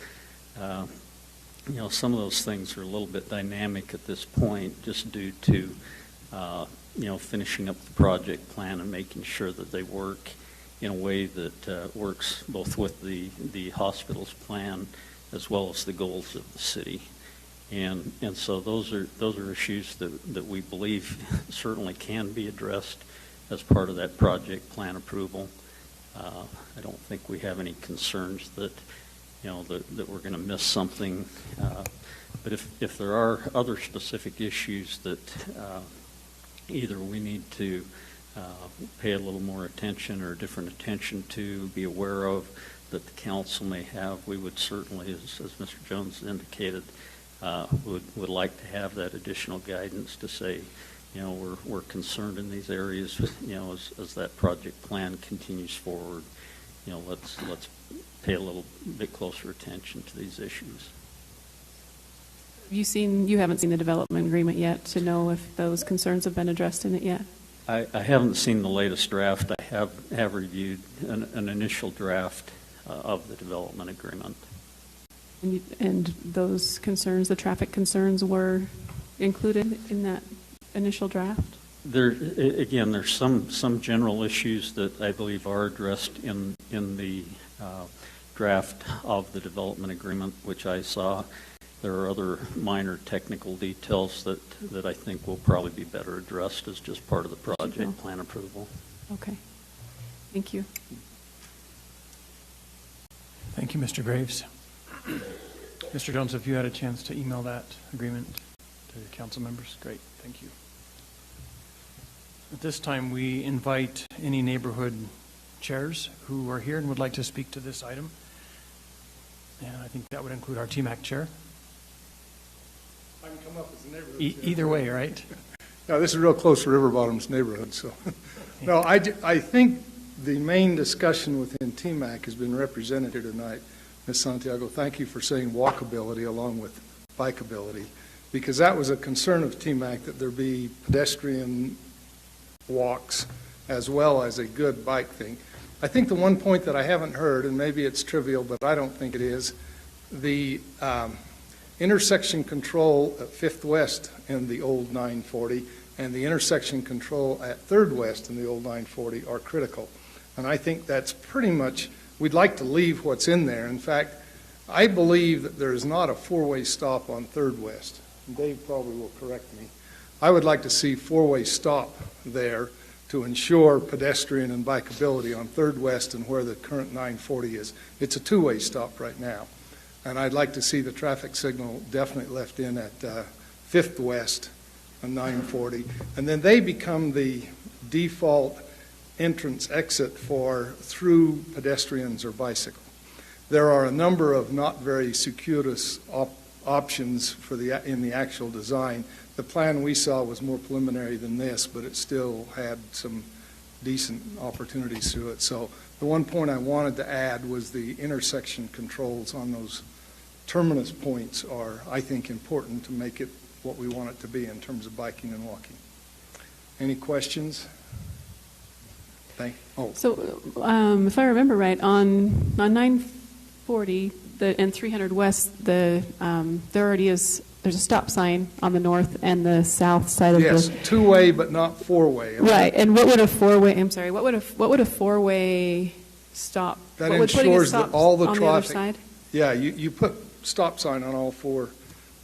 some of those things are a little bit dynamic at this point, just due to finishing up the project plan and making sure that they work in a way that works both with the hospital's plan as well as the goals of the city. And so those are issues that we believe certainly can be addressed as part of that project plan approval. I don't think we have any concerns that that we're going to miss something. But if there are other specific issues that either we need to pay a little more attention or different attention to, be aware of, that the council may have, we would certainly, as Mr. Jones indicated, would like to have that additional guidance to say, we're concerned in these areas, as that project plan continues forward, let's pay a little bit closer attention to these issues. You haven't seen the development agreement yet to know if those concerns have been addressed in it yet? I haven't seen the latest draft. I have reviewed an initial draft of the development agreement. And those concerns, the traffic concerns, were included in that initial draft? Again, there's some general issues that I believe are addressed in the draft of the development agreement, which I saw. There are other minor technical details that I think will probably be better addressed as just part of the project plan approval. Okay. Thank you. Thank you, Mr. Graves. Mr. Jones, have you had a chance to email that agreement to the council members? Great, thank you. At this time, we invite any neighborhood chairs who are here and would like to speak to this item. And I think that would include our TMAC chair. I can come up as a neighborhood. Either way, right? No, this is real close to River Bottom's neighborhood, so. No, I think the main discussion within TMAC has been represented here tonight. Ms. Santiago, thank you for saying walkability along with bikeability, because that was a concern of TMAC, that there be pedestrian walks as well as a good bike thing. I think the one point that I haven't heard, and maybe it's trivial, but I don't think it is, the intersection control at 5th West in the old 940 and the intersection control at 3rd West in the old 940 are critical. And I think that's pretty much, we'd like to leave what's in there. In fact, I believe that there is not a 4-way stop on 3rd West. Dave probably will correct me. I would like to see 4-way stop there to ensure pedestrian and bikeability on 3rd West and where the current 940 is. It's a 2-way stop right now. And I'd like to see the traffic signal definitely left in at 5th West and 940. And then they become the default entrance exit for through pedestrians or bicycle. There are a number of not very circuitous options for in the actual design. The plan we saw was more preliminary than this, but it still had some decent opportunities through it. So the one point I wanted to add was the intersection controls on those terminus points are, I think, important to make it what we want it to be in terms of biking and walking. Any questions? So if I remember right, on 940 and 300 West, there already is, there's a stop sign on the north and the south side of the... Yes, 2-way but not 4-way. Right, and what would a 4-way, I'm sorry, what would a 4-way stop? That what would putting a ensures stop that all the on traffic... the other side? Yeah, you put stop sign on all 4,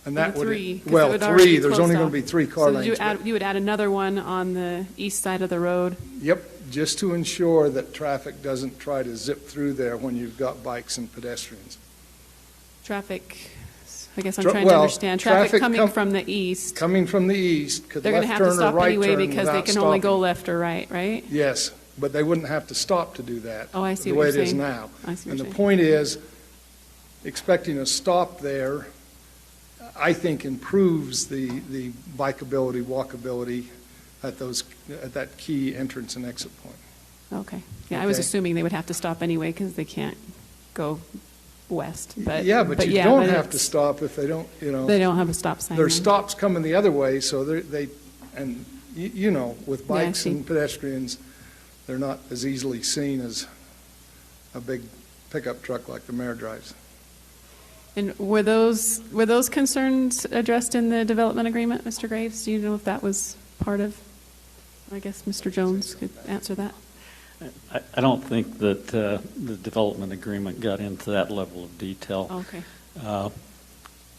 and that would... 3, well, 3, there's only going to be 3 car lanes. So you would add another one on the east side of the road? Yep, just to ensure that traffic doesn't try to zip through there when you've got bikes and pedestrians. Traffic, I guess I'm trying to understand. Traffic coming from the east. Coming from the east, could they're going to left have to turn or stop right anyway turn because they without can only go stopping. left or right, right? Yes, but they wouldn't have to stop to do that. Oh, I see the what way you're it is saying. now. I see And what the you're point is, expecting a stop there, I think improves the bikeability, walkability at that key entrance and exit point. Okay. Yeah, I was Okay. assuming they would have to stop anyway because they can't go west. But But you don't have to stop if they don't, They don't have a stop sign. There's then. stops coming the other way, so and with Yeah, I bikes see. and pedestrians, they're not as easily seen as a big pickup truck like the mayor drives. And were those concerns addressed in the development agreement, Mr. Graves? Do you know if that was part of? I guess Mr. Jones could answer that. I don't think that the development agreement got into that level of detail. Okay.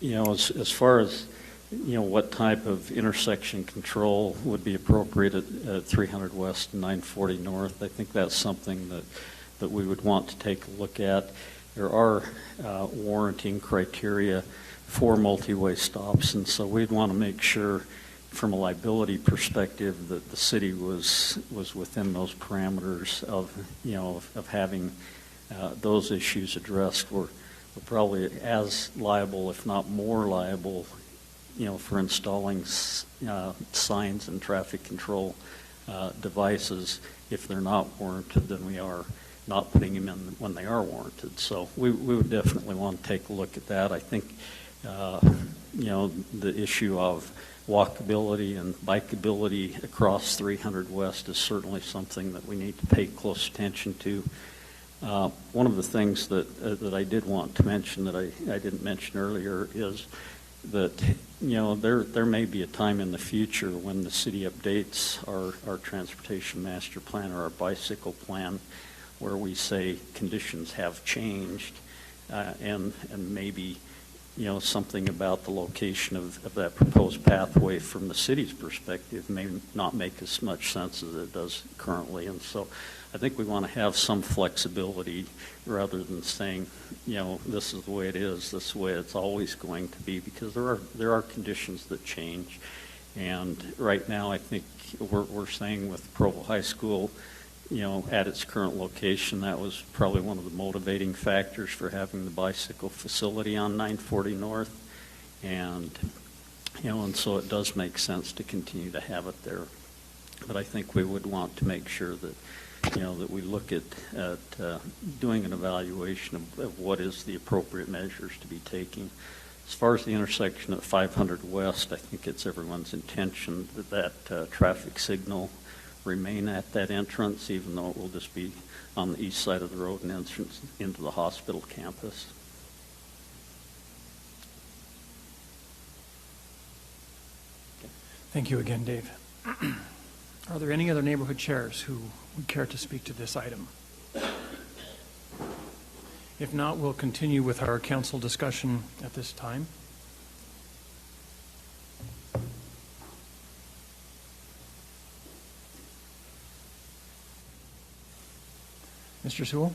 As far as what type of intersection control would be appropriate at 300 West and 940 North, I think that's something that we would want to take a look at. There are warranting criteria for multi-way stops, and so we'd want to make sure from a liability perspective that the city was within those parameters of having those issues addressed. We're probably as liable, if not more liable, for installing signs and traffic control devices if they're not warranted than we are not putting them in when they are warranted. So we would definitely want to take a look at that. I think the issue of walkability and bikeability across 300 West is certainly something that we need to pay close attention to. One of the things that I did want to mention that I didn't mention earlier is that, you know, there may be a time in the future when the city updates our transportation master plan or our bicycle plan where we say conditions have changed and maybe, you know, something about the location of that proposed pathway from the city's perspective may not make as much sense as it does currently. And so I think we want to have some flexibility rather than saying, you know, this is the way it is, this is the way it's always going to be, because there are conditions that change. And right now I think we're saying with Provo High School, you know, at its current location, that was probably one of the motivating factors for having the bicycle facility on 940 North. And, you know, and so it does make sense to continue to have it there. But I think we would want to make sure that, you know, that we look at doing an evaluation of what is the appropriate measures to be taking. As far as the intersection at 500 West, I think it's everyone's intention that traffic signal remain at that entrance, even though it will just be on the east side of the road and entrance into the hospital campus. Thank you again, Dave. Are there any other neighborhood chairs who would care to speak to this item? If not, we'll continue with our council discussion at this time. Mr. Sewell?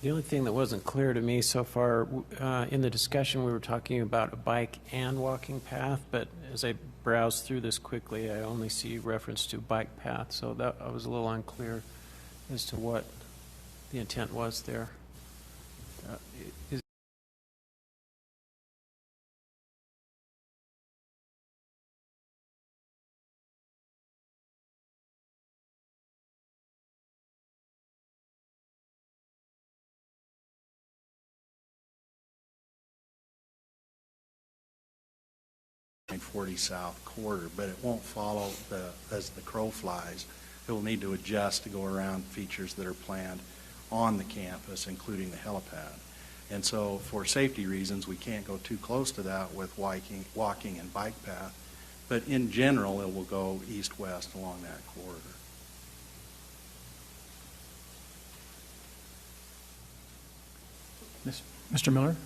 The only thing that wasn't clear to me so far, in the discussion, we were talking about a bike and walking path, but as I browsed through this quickly, I only see reference to bike path, so that I was a little unclear as to what the intent was there. .40 south quarter, but it won't follow as the crow flies. It will need to adjust to go around features that are planned on the campus, including the helipad. And so for safety reasons, we can't go too close to that with walking and bike path, but in general, it will go east-west along that corridor. Mr. Miller?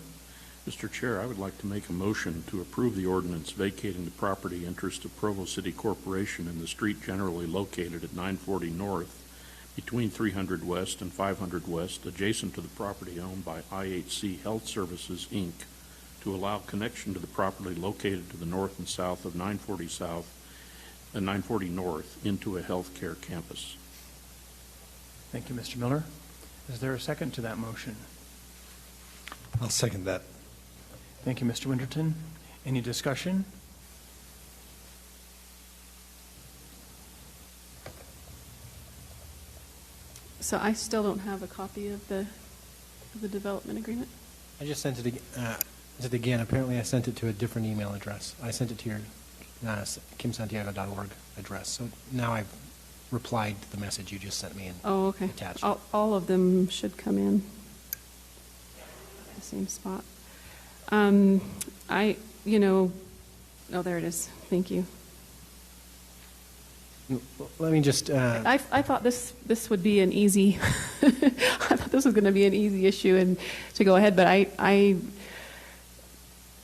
Mr. Chair, I would like to make a motion to approve the ordinance vacating the property interest of Provo City Corporation in the street generally located at 940 North between 300 West and 500 West, adjacent to the property owned by IHC Health Services, Inc., to allow connection to the property located to the north and south of 940 South and 940 North into a healthcare campus. Thank you, Mr. Miller. Is there a second to that motion? I'll second that. Thank you, Mr. Winterton. Any discussion? So I still don't have a copy of the development agreement. I just sent it again. Apparently I sent it to a different email address. I sent it to your kimsantiago.org address. So now I've replied to the message you just sent me and attached. All of them should come in the same spot. There it is. Thank you. Let me just. I thought this would be an easy. I thought this was going to be an easy issue and to go ahead, but I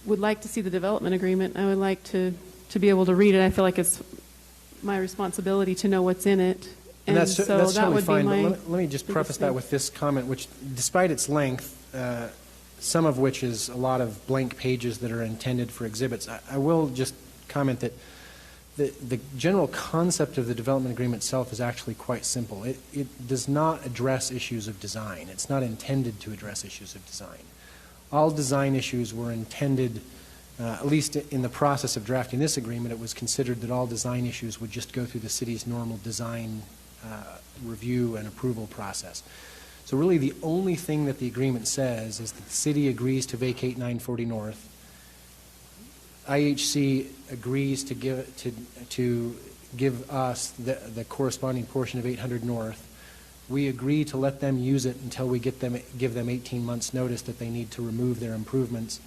would like to see the development agreement. I would like to be able to read it. I feel like it's my responsibility to know what's in it. And that's so totally that would fine. be my Let me just preface that with this comment, which, despite its length, some of which is a lot of blank pages that are intended for exhibits, I will just comment that the general concept of the development agreement itself is actually quite simple. It does not address issues of design. It's not intended to address issues of design. All design issues were intended, at least in the process of drafting this agreement, it was considered that all design issues would just go through the city's normal design review and approval process. So really the only thing that the agreement says is that the city agrees to vacate 940 North IHC agrees to give us the corresponding portion of 800 North. We agree to let them use it until we give them 18 months notice that they need to remove their improvements.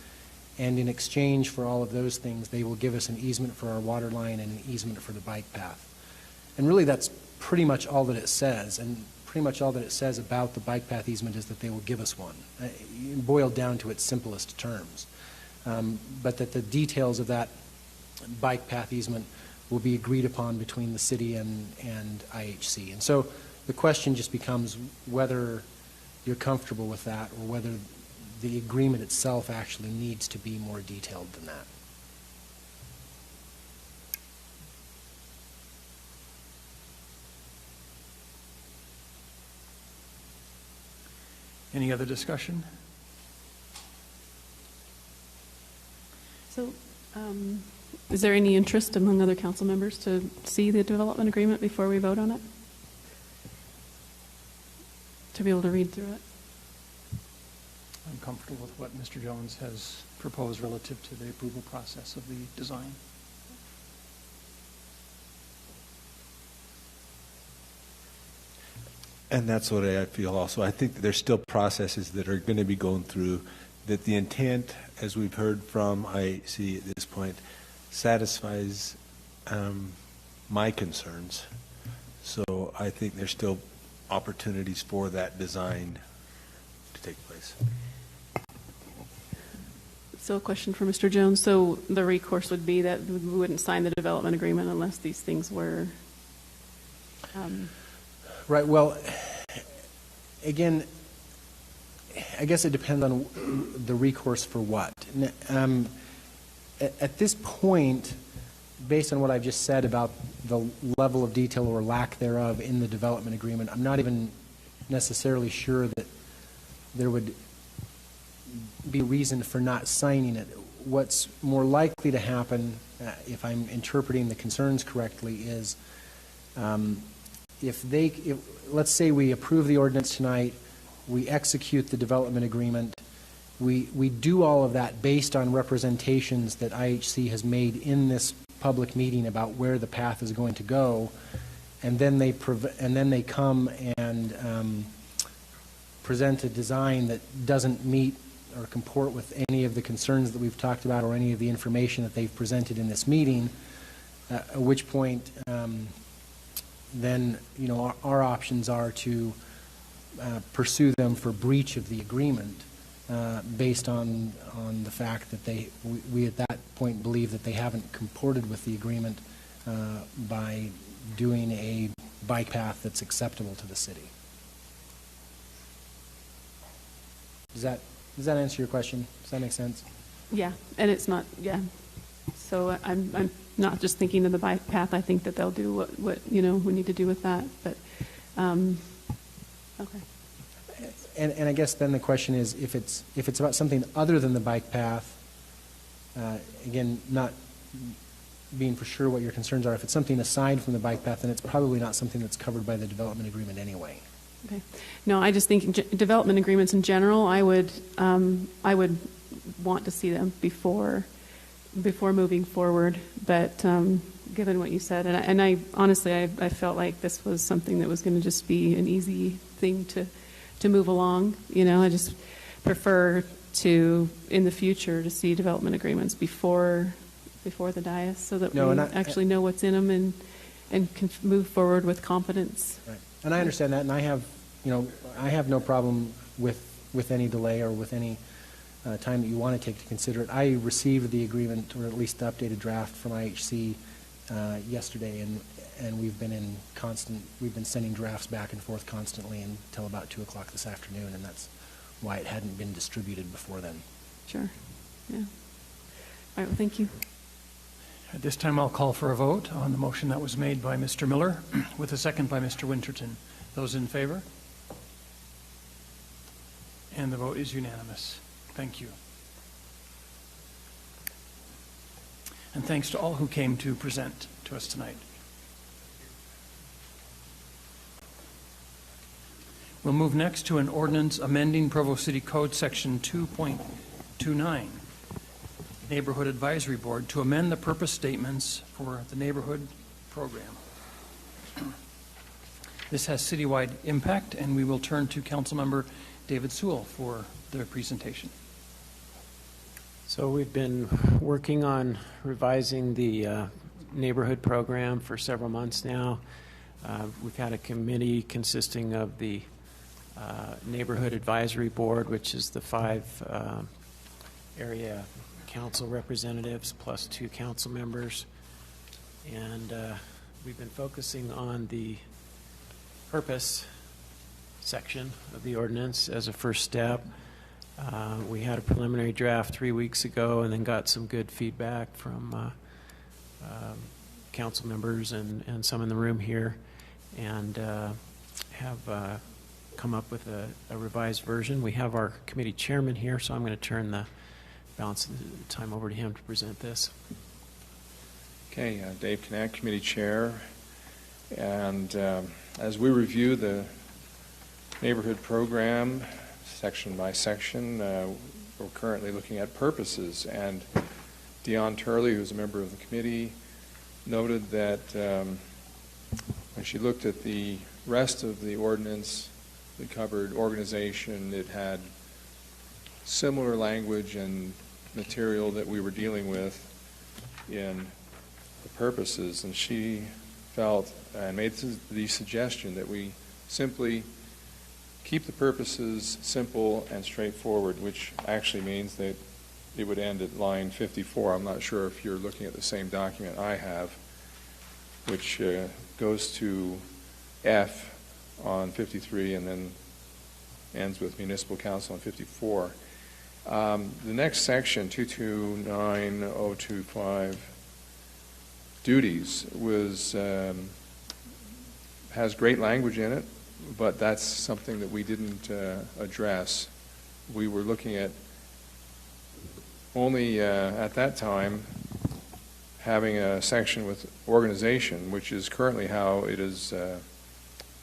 And in exchange for all of those things, they will give us an easement for our water line and an easement for the bike path. And really that's pretty much all that it says. And pretty much all that it says about the bike path easement is that they will give us one, boiled down to its simplest terms. But that the details of that bike path easement will be agreed upon between the city and IHC. And so the question just becomes whether you're comfortable with that or whether the agreement itself actually needs to be more detailed than that. Any other discussion? So, is there any interest among other council members to see the development agreement before we vote on it? To be able to read through it? I'm comfortable with what Mr. Jones has proposed relative to the approval process of the design. And that's what I feel also. I think that there's still processes that are going to be going through, that the intent, as we've heard from IHC at this point, satisfies my concerns. So I think there's still opportunities for that design to take place. So a question for Mr. Jones. So the recourse would be that we wouldn't sign the development agreement unless these things were... Right. Well, again, I guess it depends on the recourse for what. At this point, based on what I've just said about the level of detail or lack thereof in the development agreement, I'm not even necessarily sure that there would be reason for not signing it. What's more likely to happen, if I'm interpreting the concerns correctly, is let's say we approve the ordinance tonight, we execute the development agreement, we do all of that based on representations that IHC has made in this public meeting about where the path is going to go, and then they come and present a design that doesn't meet or comport with any of the concerns that we've talked about or any of the information that they've presented in this meeting, at which point then our options are to pursue them for breach of the agreement based on the fact that we at that point believe that they haven't comported with the agreement by doing a bike path that's acceptable to the city. Does that answer your question? Does that make sense? Yeah, and it's not, yeah. So I'm not just thinking of the bike path. I think that they'll do what we need to do with that. But okay. And I guess then the question is, if it's about something other than the bike path, again, not being for sure what your concerns are. If it's something aside from the bike path, then it's probably not something that's covered by the development agreement anyway. Okay. No, I just think development agreements in general, I would want to see them before moving forward. But given what you said, and I honestly, I felt like this was something that was going to just be an easy thing to move along. I just prefer to, in the future, to see development agreements before the dais, so that we actually know what's in them and can move forward with confidence. Right. And I understand that, and I have no problem with any delay or with any time that you want to take to consider it. I received the agreement, or at least the updated draft from IHC yesterday, and we've been sending drafts back and forth constantly until about 2 o'clock this afternoon, and that's why it hadn't been distributed before then. Sure. Yeah. All right. Well, thank you. At this time, I'll call for a vote on the motion that was made by Mr. Miller with a second by Mr. Winterton. Those in favor? And the vote is unanimous. Thank you. And thanks to all who came to present to us tonight. We'll move next to an ordinance amending Provo City Code Section 2.29. Neighborhood Advisory Board to amend the purpose statements for the neighborhood program. This has citywide impact, and we will turn to Councilmember David Sewell for their presentation. So we've been working on revising the neighborhood program for several months now. We've had a committee consisting of the Neighborhood Advisory Board, which is the 5 area council representatives plus 2 council members. And we've been focusing on the purpose section of the ordinance as a first step. We had a preliminary draft 3 weeks ago and then got some good feedback from council members and some in the room here, and have come up with a revised version. We have our committee chairman here, so I'm going to turn the balance of the time over to him to present this. Okay, Dave Knack, committee chair. And as we review the neighborhood program section by section, we're currently looking at purposes. And Dion Turley, who's a member of the committee, noted that when she looked at the rest of the ordinance that covered organization, it had similar language and material that we were dealing with in the purposes, and she felt and made the suggestion that we simply keep the purposes simple and straightforward, which actually means that it would end at line 54. I'm not sure if you're looking at the same document I have, which goes to F on 53 and then ends with municipal council on 54. The next section, 229025, duties, has great language in it, but that's something that we didn't address. We were looking at only at that time having a section with organization, which is currently how it is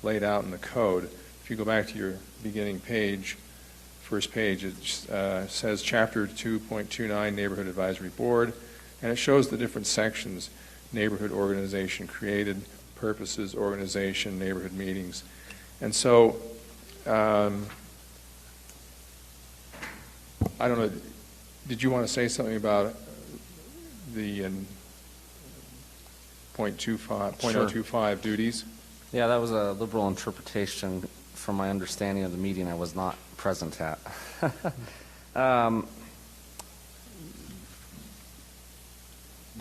laid out in the code. If you go back to your beginning page, first page, it says Chapter 2.29 Neighborhood Advisory Board, and it shows the different sections: neighborhood organization created, purposes, organization, neighborhood meetings. And so, I don't know, did you want to say something about the .025 duties? Yeah, that was a liberal interpretation from my understanding of the meeting I was not present at. The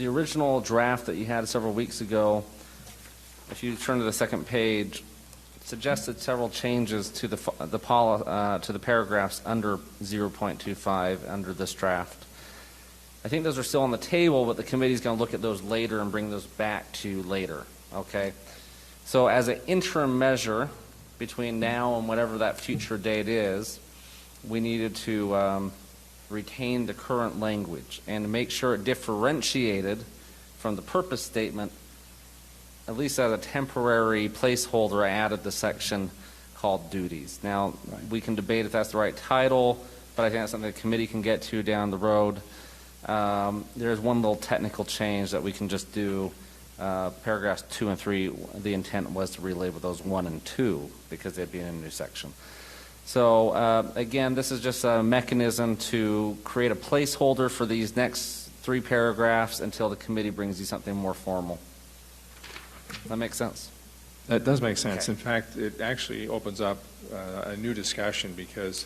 original draft that you had several weeks ago, if you turn to the second page, suggested several changes to the paragraphs under 0.25 under this draft. I think those are still on the table, but the committee's going to look at those later and bring those back to you later. Okay, so as an interim measure between now and whatever that future date is, we needed to retain the current language and make sure it differentiated from the purpose statement. At least as a temporary placeholder, I added the section called duties. Now, we can debate if that's the right title, but I think that's something the committee can get to down the road. There's one little technical change that we can just do. Paragraphs 2 and 3, the intent was to relabel those 1 and 2 because they'd be in a new section. So, again, this is just a mechanism to create a placeholder for these next 3 paragraphs until the committee brings you something more formal. Does that make sense? That does make sense. Okay. In fact, it actually opens up a new discussion, because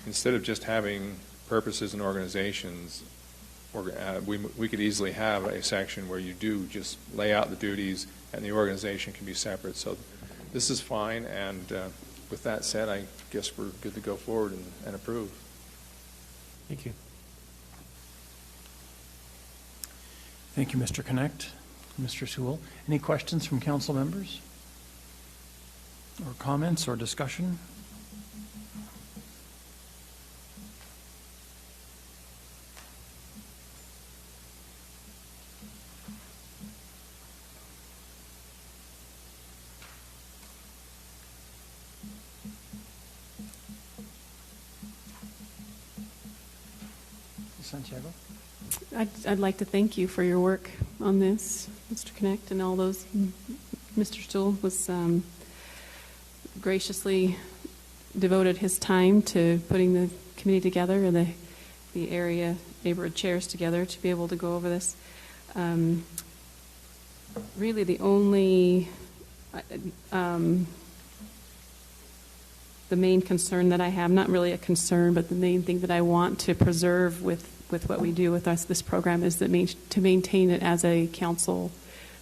instead of just having purposes and organizations, we could easily have a section where you do just lay out the duties and the organization can be separate. So this is fine, and with that said, I guess we're good to go forward and approve. Thank you. Thank you, Mr. Connect. Mr. Sewell. Any questions from council members? Or comments or discussion? Santiago? I'd like to thank you for your work on this, Mr. Connect, and all those. Mr. Stool was graciously devoted his time to putting the committee together and the area neighborhood chairs together to be able to go over this. Really, the only the main concern that I have, not really a concern, but the main thing that I want to preserve with what we do with this program is that to maintain it as a council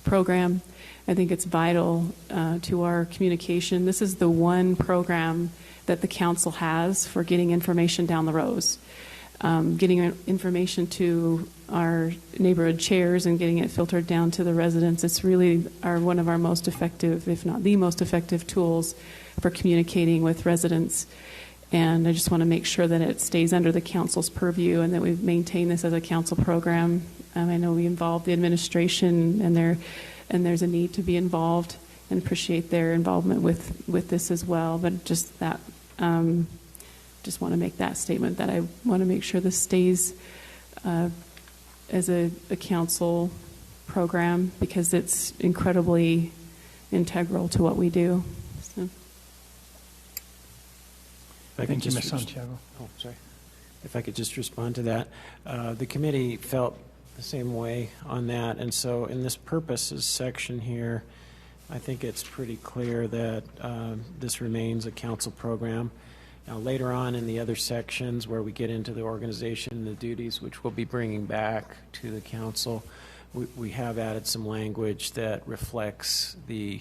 program. I think it's vital to our communication. This is the one program that the council has for getting information down the rows, getting information to our neighborhood chairs and getting it filtered down to the residents. It's really one of our most effective, if not the most effective tools for communicating with residents. And I just want to make sure that it stays under the council's purview and that we maintain this as a council program. I know we involve the administration and there's a need to be involved, and appreciate their involvement with this as well. But just that, just want to make that statement that I want to make sure this stays as a council program because it's incredibly integral to what we do. So. Thank you, Ms. Santiago. Oh, sorry. If I could just respond to that. The committee felt the same way on that, and so in this purposes section here, I think it's pretty clear that this remains a council program. Now, later on in the other sections where we get into the organization and the duties, which we'll be bringing back to the council, we have added some language that reflects the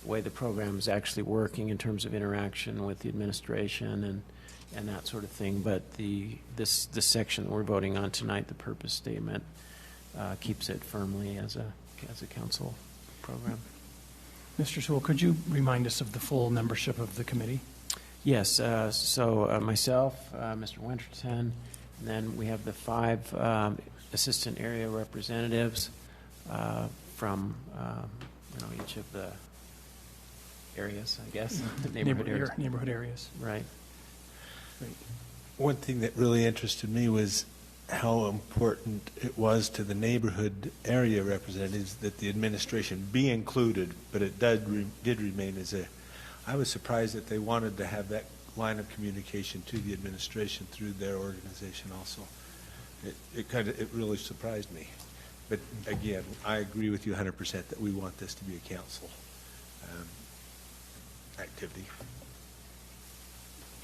way the program is actually working in terms of interaction with the administration and that sort of thing. But this section that we're voting on tonight, the purpose statement, keeps it firmly as a council program. Mr. Sewell, could you remind us of the full membership of the committee? Yes. So myself, Mr. Winterton, and then we have the 5 assistant area representatives from each of the areas, I guess, neighborhood areas. Right. Great. One thing that really interested me was how important it was to the neighborhood area representatives that the administration be included, but it did remain as a. I was surprised that they wanted to have that line of communication to the administration through their organization also. It really surprised me. But again, I agree with you 100% that we want this to be a council activity.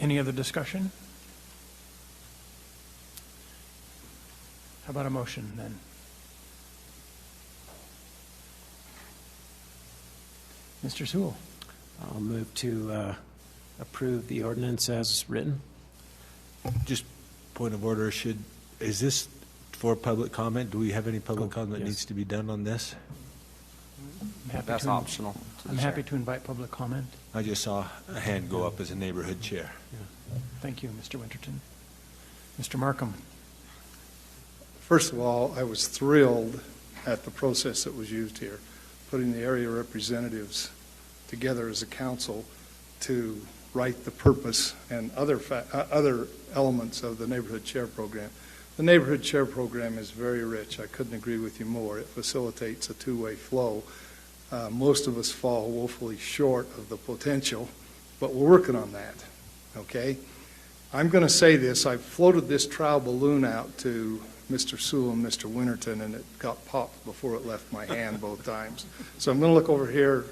Any other discussion? How about a motion then? Mr. Sewell. I'll move to approve the ordinance as written. Just point of order, is this for public comment? Do we have any public comment that needs to be done on this? That's optional. I'm happy to invite public comment. I just saw a hand go up as a neighborhood chair. Yeah. Thank you, Mr. Winterton. Mr. Markham. First of all, I was thrilled at the process that was used here, putting the area representatives together as a council to write the purpose and other elements of the neighborhood chair program. The neighborhood chair program is very rich. I couldn't agree with you more. It facilitates a two-way flow. Most of us fall woefully short of the potential, but we're working on that, okay? I'm going to say this. I floated this trial balloon out to Mr. Sewell and Mr. Winterton, and it got popped before it left my hand both times. So I'm going to look over here,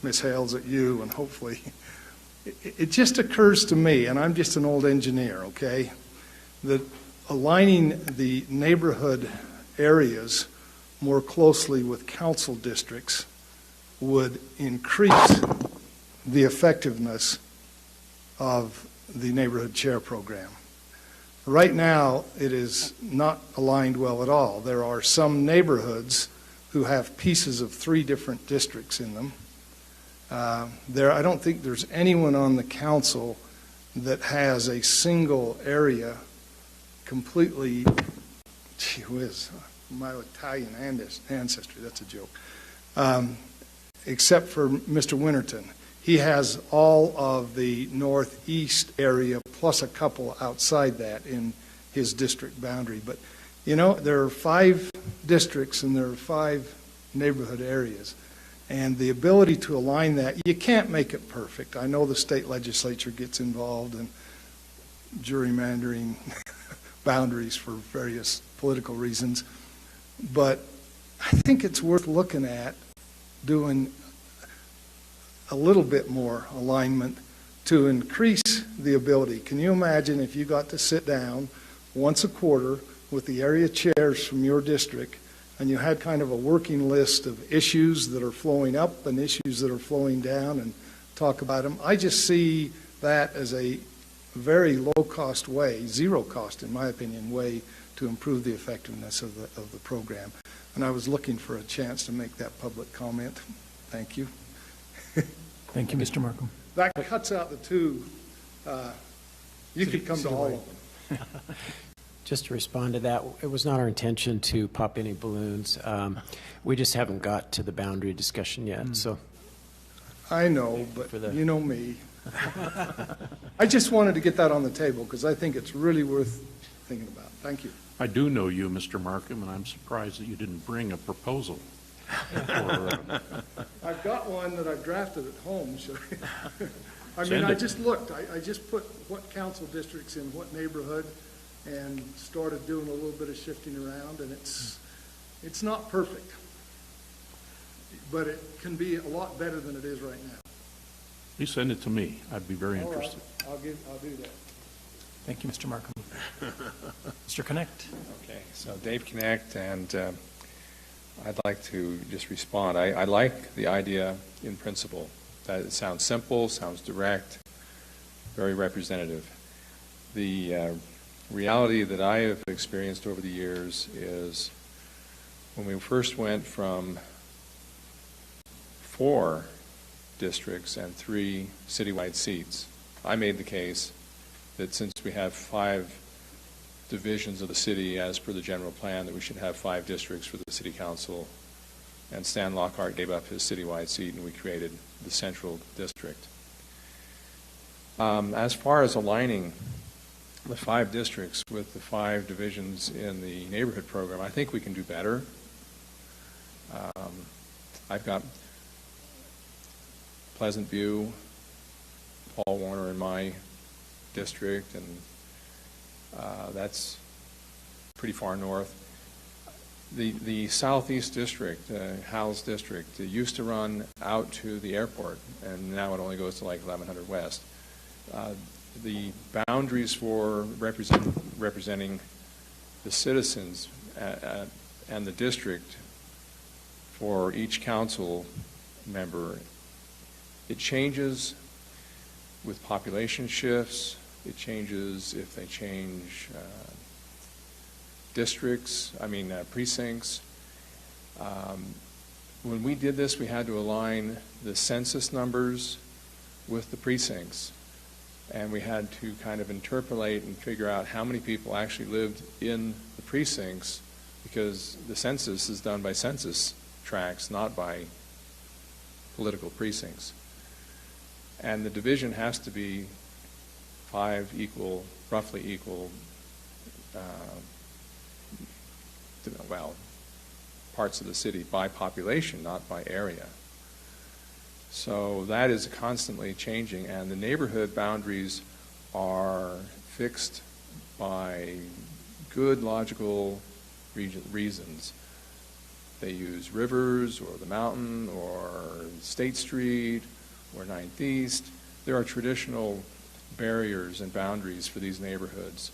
Ms. Hales, at you, and hopefully it just occurs to me, and I'm just an old engineer, okay, that aligning the neighborhood areas more closely with council districts would increase the effectiveness of the neighborhood chair program. Right now, it is not aligned well at all. There are some neighborhoods who have pieces of 3 different districts in them. I don't think there's anyone on the council that has a single area completely, gee whiz, my Italian ancestry, that's a joke, except for Mr. Winterton. He has all of the northeast area plus a couple outside that in his district boundary. But, you know, there are 5 districts and there are 5 neighborhood areas. And the ability to align that, you can't make it perfect. I know the state legislature gets involved in gerrymandering boundaries for various political reasons. But I think it's worth looking at doing a little bit more alignment to increase the ability. Can you imagine if you got to sit down once a quarter with the area chairs from your district and you had kind of a working list of issues that are flowing up and issues that are flowing down and talk about them? I just see that as a very low-cost way, zero-cost, in my opinion, way to improve the effectiveness of the program. And I was looking for a chance to make that public comment. Thank you. Thank you, Mr. Markham. That cuts out the 2. You could come to all of them. Just to respond to that, it was not our intention to pop any balloons. We just haven't got to the boundary discussion yet. So, I know, but you know me. I just wanted to get that on the table because I think it's really worth thinking about. Thank you. I do know you, Mr. Markham, and I'm surprised that you didn't bring a proposal. I've got one that I've drafted at home. So I mean, I just looked. I just put what council districts in what neighborhood and started doing a little bit of shifting around, and it's not perfect, but it can be a lot better than it is right now. You send it to me. I'd be very interested. All right. I'll do that. Thank you, Mr. Markham. Mr. Connect. Okay, so Dave Connect, and I'd like to just respond. I like the idea in principle that it sounds simple, sounds direct, very representative. The reality that I have experienced over the years is when we first went from 4 districts and 3 citywide seats, I made the case that since we have 5 divisions of the city as per the general plan, that we should have 5 districts for the city council. And Stan Lockhart gave up his citywide seat and we created the central district. As far as aligning the 5 districts with the 5 divisions in the neighborhood program, I think we can do better. I've got Pleasant View, Paul Warner in my district, and that's pretty far north. The southeast district, Howell's district, used to run out to the airport, and now it only goes to like 1100 West. The boundaries for representing the citizens and the district for each council member, it changes with population shifts. It changes if they change precincts. When we did this, we had to align the census numbers with the precincts. And we had to kind of interpolate and figure out how many people actually lived in the precincts, because the census is done by census tracts, not by political precincts. And the division has to be 5 roughly equal, parts of the city by population, not by area. So that is constantly changing, and the neighborhood boundaries are fixed by good logical reasons. They use rivers or the mountain or State Street or 9th East. There are traditional barriers and boundaries for these neighborhoods.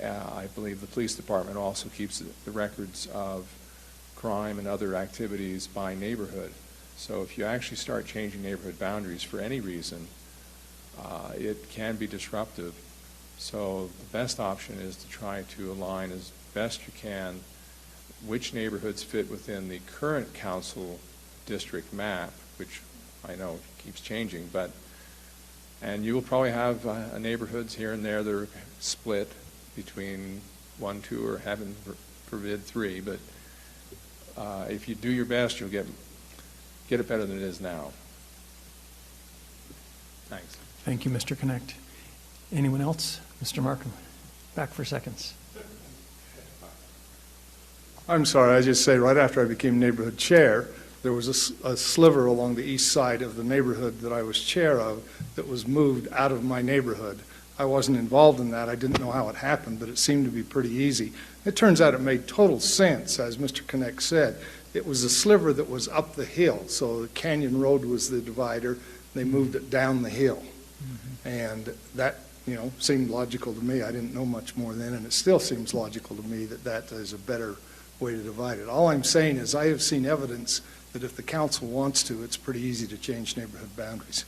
I believe the police department also keeps the records of crime and other activities by neighborhood. So if you actually start changing neighborhood boundaries for any reason, it can be disruptive. So the best option is to try to align as best you can which neighborhoods fit within the current council district map, which I know keeps changing, and you will probably have neighborhoods here and there that are split between 1, 2, or heaven forbid 3, but if you do your best, you'll get it better than it is now. Thanks. Thank you, Mr. Connect. Anyone else? Mr. Markham. Back for seconds. I'm sorry, I just say, right after I became neighborhood chair, there was a sliver along the east side of the neighborhood that I was chair of that was moved out of my neighborhood. I wasn't involved in that. I didn't know how it happened, but it seemed to be pretty easy. It turns out it made total sense, as Mr. Connect said. It was a sliver that was up the hill, so the Canyon Road was the divider. They moved it down the hill. And that, seemed logical to me. I didn't know much more then, and it still seems logical to me that that is a better way to divide it. All I'm saying is I have seen evidence that if the council wants to, it's pretty easy to change neighborhood boundaries.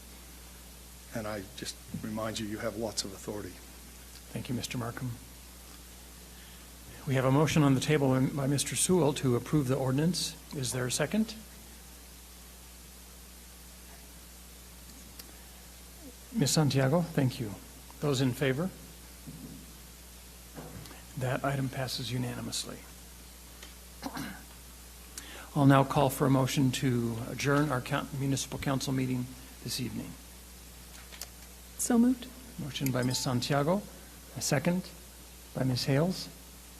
And I just remind you, you have lots of authority. Thank you, Mr. Markham. We have a motion on the table by Mr. Sewell to approve the ordinance. Is there a second? Ms. Santiago, thank you. Those in favor? That item passes unanimously. I'll now call for a motion to adjourn our municipal council meeting this evening. So moved. Motion by Ms. Santiago, a second by Ms. Hales.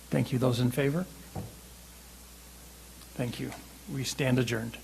Thank you. Those in favor? Thank you. We stand adjourned.